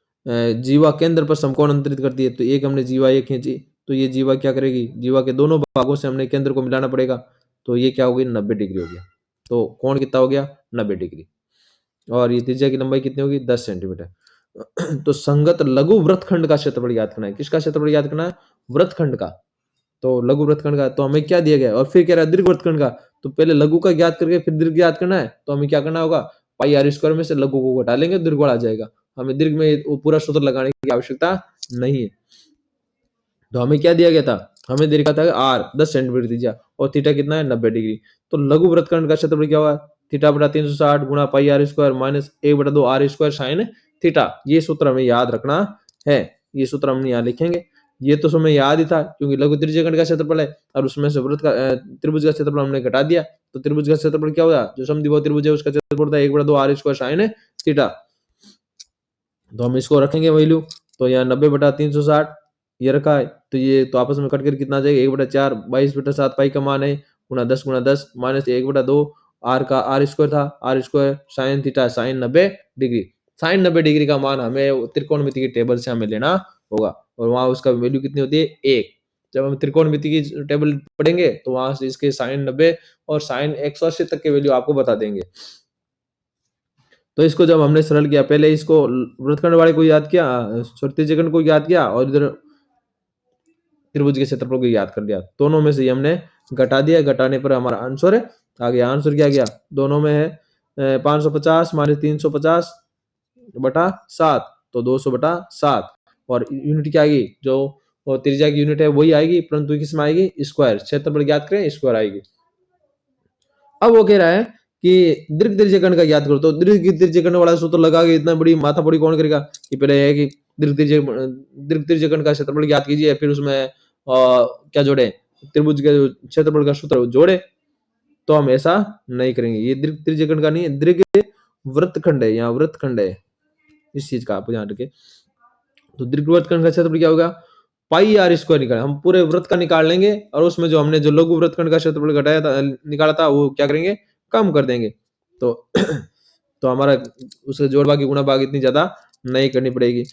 जीवा केंद्र पर समकोण अंतरित करती है। तो एक हमने जीवा ये खींची, तो ये जीवा क्या करेगी, जीवा के दोनों भागों से हमने केंद्र को मिलाना पड़ेगा। तो ये क्या होगी, 90 डिग्री हो गया। तो कोण कितना हो गया, 90 डिग्री। और ये त्रिज्या की लंबाई कितनी होगी, 10 सेंटीमीटर। तो संगत लघु वृत्तखंड का क्षेत्रफल ज्ञात करना है। किसका क्षेत्रफल ज्ञात करना है, वृत्तखंड का। तो लघु वृत्तखंड का तो हमें क्या दिया गया है, और फिर कह रहा है दीर्घ वृत्तखंड का। तो पहले लघु का ज्ञात करके फिर दीर्घ ज्ञात करना है। तो हमें क्या करना होगा, पाई आर स्क्वायर में से लघु को घटा लेंगे, दीर्घ आ जाएगा। हमें दीर्घ में वो पूरा सूत्र लगाने की आवश्यकता नहीं है। तो हमें क्या दिया गया था, हमें दे रखा था आर 10 सेंटीमीटर दीजिए, और थीटा कितना है, 90 डिग्री। तो लघु वृत्तखंड का क्षेत्रफल क्या होगा, थीटा बटा 360 गुणा pi r square minus 1/2 r square sine theta. ये सूत्र हमें याद रखना है। ये सूत्र हम यहाँ लिखेंगे। ये तो हमें याद ही था, क्योंकि लघु त्रिज्यखंड का क्षेत्रफल है, और उसमें से वृत्त का त्रिभुज का क्षेत्रफल हमने घटा दिया। तो त्रिभुज का क्षेत्रफल क्या होगा, जो समद्विबाहु त्रिभुज है उसका क्षेत्रफल होता है 1/2 आर स्क्वायर साइन थीटा। तो हम इसको रखेंगे वैल्यू। तो यहाँ 90/360 ये रखा है। तो ये तो आपस में कट कर कितना आ जाएगा, 1/4 22/7 पाई का मान है, गुणा 10 माइनस 1/2 आर का आर स्क्वायर था, r square sine theta sine 90 degree. Sine 90 degree का मान हमें त्रिकोणमिति की टेबल से हमें लेना होगा, और वहां उसका वैल्यू कितनी होती है, 1। जब हम त्रिकोणमिति की टेबल पढ़ेंगे तो वहां से इसके साइन 90 और साइन 180 तक के वैल्यू आपको बता देंगे। तो इसको जब हमने सरल किया, पहले इसको वृत्तखंड वाले को याद किया, त्रिज्यखंड को याद किया, और इधर त्रिभुज के क्षेत्रफल को याद कर लिया। दोनों में से हमने घटा दिया, घटाने पर हमारा आंसर आ गया। आंसर क्या गया, दोनों में है 550 माइनस 350/7, तो 200/7। और यूनिट क्या आएगी, जो त्रिज्या की यूनिट है वही आएगी, परंतु किस में आएगी, स्क्वायर। क्षेत्रफल ज्ञात करें, स्क्वायर आएगी। अब वो कह रहा है कि दीर्घ त्रिज्यखंड का याद करो। तो दीर्घ त्रिज्यखंड वाला सूत्र लगा के इतना बड़ी माथा बड़ी कौन करेगा। कि पहले है कि दीर्घ त्रिज्यखंड का क्षेत्रफल ज्ञात कीजिए, फिर उसमें क्या जोड़े, त्रिभुज के क्षेत्रफल का सूत्र जोड़े। तो हम ऐसा नहीं करेंगे। ये दीर्घ त्रिज्यखंड का नहीं है, दीर्घ वृत्तखंड है, यहाँ वृत्तखंड है, इस चीज का आप ध्यान रखें। तो दीर्घ वृत्तखंड का क्षेत्रफल क्या होगा, पाई आर स्क्वायर निकाल, हम पूरे वृत्त का निकाल लेंगे, और उसमें जो हमने जो लघु वृत्तखंड का क्षेत्रफल घटाया था, निकाला था, वो क्या करेंगे, कम कर देंगे। तो तो हमारा उससे जोड़ भाग की गुणा भाग इतनी ज्यादा नहीं करनी पड़ेगी।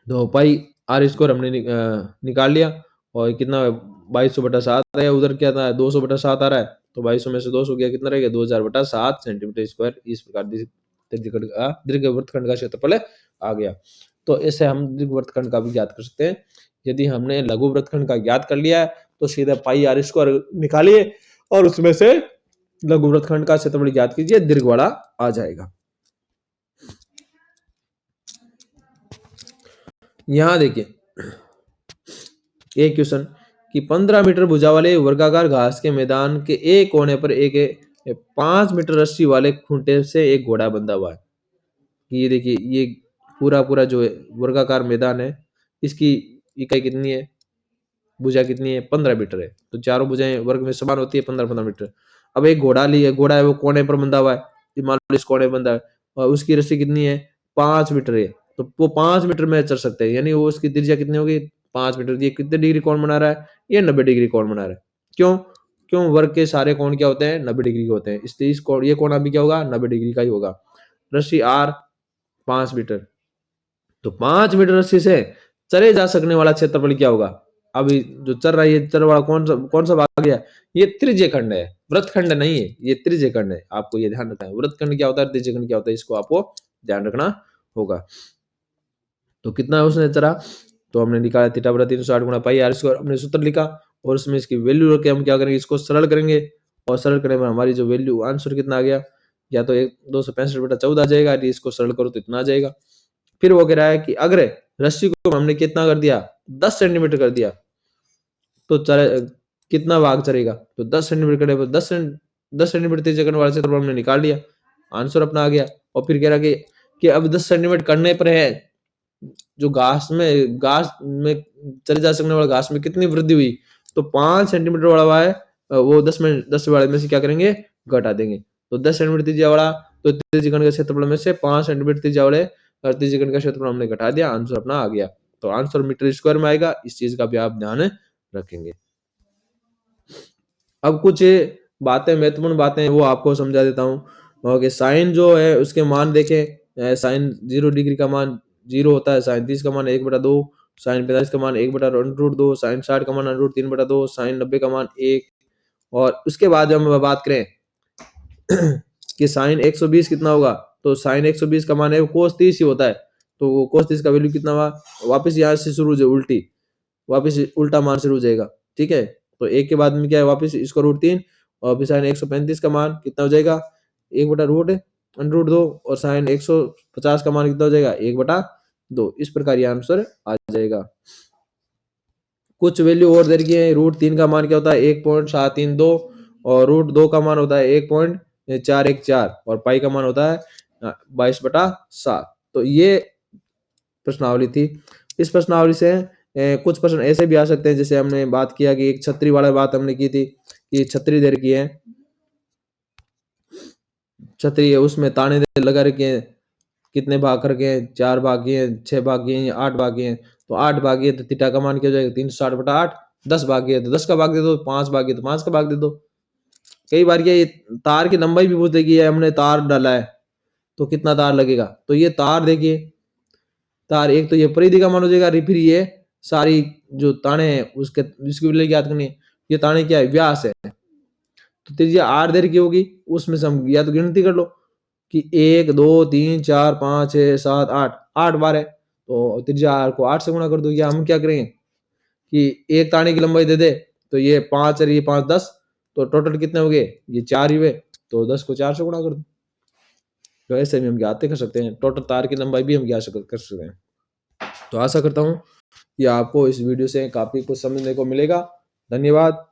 तो पाई आर स्क्वायर हमने निकाल लिया, और कितना 2200/7 है, उधर क्या था 200/7 आ रहा है। तो 2200 में से 200 गया, कितना रहेगा, 2000/7 सेंटीमीटर स्क्वायर। इस प्रकार दीर्घ वृत्तखंड का क्षेत्रफल आ गया। तो ऐसे हम दीर्घ वृत्तखंड का भी ज्ञात कर सकते हैं। यदि हमने लघु वृत्तखंड का ज्ञात कर लिया है, तो सीधा पाई आर स्क्वायर निकालिए, और उसमें से लघु वृत्तखंड का क्षेत्रफल ज्ञात कीजिए, दीर्घ वाला आ जाएगा। यहां देखिए एक क्वेश्चन कि 15 मीटर भुजा वाले वर्गाकार घास के मैदान के एक कोने पर एक 5 मीटर रस्सी वाले खूंटे से एक घोड़ा बंधा हुआ है। ये देखिए, ये पूरा पूरा जो वर्गाकार मैदान है, इसकी इकाई कितनी है, भुजा कितनी है, 15 मीटर है। तो चारों भुजाएं वर्ग में समान होती है, 15-15 मीटर। अब एक घोड़ा लिया, घोड़ा है वो कोने पर बंधा हुआ है, मान लो इस कोने पर बंधा है, और उसकी रस्सी कितनी है, 5 मीटर है। तो वो 5 मीटर में चल सकते हैं, यानी वो उसकी त्रिज्या कितनी होगी, 5 मीटर। ये कितने डिग्री कोण बना रहा है, ये 90 डिग्री कोण बना रहा है। क्यों, क्यों, वर्ग के सारे कोण क्या होते हैं, 90 डिग्री के होते हैं, इसलिए इस कोण, ये कोण अभी क्या होगा, 90 डिग्री का ही होगा। रस्सी आर 5 मीटर, तो 5 मीटर रस्सी से चले जा सकने वाला क्षेत्रफल क्या होगा। अभी जो चल रहा है, ये चल वाला कौन सा भाग गया, ये त्रिज्यखंड है, वृत्तखंड नहीं है, ये त्रिज्यखंड है। आपको ये ध्यान रखना है, वृत्तखंड क्या होता है, त्रिज्यखंड क्या होता है, इसको आपको ध्यान रखना होगा। तो कितना है उसने चला, तो हमने निकाला थीटा बटा 360 गुणा पाई आर स्क्वायर, हमने सूत्र लिखा, और उसमें इसकी वैल्यू रख के हम क्या करेंगे, इसको सरल करेंगे, और सरल करने में हमारी जो वैल्यू आंसर कितना आ गया, या तो 265/14 आ जाएगा, यदि इसको सरल करो तो इतना आ जाएगा। फिर वो कह रहा है कि अगर रस्सी को हमने कितना कर दिया, 10 सेंटीमीटर कर दिया, तो कितना भाग चलेगा, तो 10 सेंटीमीटर करने पर 10 सेंटीमीटर त्रिज्या वाले क्षेत्रफल हमने निकाल लिया, आंसर अपना आ गया। और फिर कह रहा कि अब 10 सेंटीमीटर करने पर है, जो घास में चले जा सकने वाला घास में कितनी वृद्धि हुई, तो 5 सेंटीमीटर वाला है, वो 10 वाले में से क्या करेंगे, घटा देंगे। तो 10 सेंटीमीटर त्रिज्या वाला, तो त्रिज्यीकरण के क्षेत्रफल में से 5 सेंटीमीटर त्रिज्या वाले त्रिज्यीकरण का क्षेत्रफल हमने घटा दिया, आंसर अपना आ गया। तो आंसर मीटर स्क्वायर में आएगा, इस चीज का भी आप ध्यान रखेंगे। अब कुछ बातें, महत्वपूर्ण बातें वो आपको समझा देता हूँ कि साइन जो है उसके मान देखें, साइन 0 डिग्री का मान 0 होता है, साइन 30 का मान 1/2, साइन 45 का मान 1/√2, साइन 60 का मान √3/2, साइन 90 का मान 1। और उसके बाद जब हम बात करें कि साइन 120 कितना होगा, तो साइन 120 का मान है कोस 30 ही होता है, तो वो कोस 30 का वैल्यू कितना हुआ, वापस यहाँ से शुरू हो उल्टी, वापस उल्टा मान शुरू हो जाएगा, ठीक है। तो एक के बाद में क्या है, वापस इसको √3, और फिर साइन 135 का मान कितना हो जाएगा, 1/√2, और साइन 150 का मान कितना हो जाएगा, 1/2। इस प्रकार ये आंसर आ जाएगा। कुछ वैल्यू और दे रखी है, √3 का मान क्या होता है 1.732, और √2 का मान होता है 1.414, और पाई का मान होता है 22/7। तो ये प्रश्नावली थी। इस प्रश्नावली से कुछ प्रश्न ऐसे भी आ सकते हैं, जैसे हमने बात किया कि एक छतरी वाला बात हमने की थी कि छतरी दे रखी है, छतरी है उसमें ताने लगा रखे हैं, कितने भाग करके हैं, 4 भाग किए हैं, 6 भाग किए हैं, 8 भाग किए हैं। तो 8 भाग तो थीटा का मान क्या हो जाएगा 360/8। 10 भाग है तो 10 का भाग दे दो, 5 भाग है तो 5 का भाग दे दो। कई बार ये तार की लंबाई भी पूछ देगी, हमने तार डाला है तो कितना तार लगेगा, तो ये तार देखिए, तार एक तो ये परिधि का मान हो जाएगा, फिर ये सारी जो ताने हैं उसके जिसकी वैल्यू याद करनी है, ये ताने क्या है, व्यास है। तो त्रिज्या r देर की होगी, उसमें से हम या तो गिनती कर लो कि 1 2 3 4 5 6 7 8, 8 बार है, तो त्रिज्या r को 8 से गुणा कर दो। या हम क्या करेंगे कि एक ताने की लंबाई दे दे, तो ये 5 और ये 5 10, तो टोटल कितने हो गए, ये 4 ही हुए, तो 10 को 4 से गुणा कर दो। तो ऐसे भी हम ज्ञात कर सकते हैं, टोटल तार की लंबाई भी हम ज्ञात कर सकते हैं। तो आशा करता हूँ कि आपको इस वीडियो से काफी कुछ समझने को मिलेगा। धन्यवाद।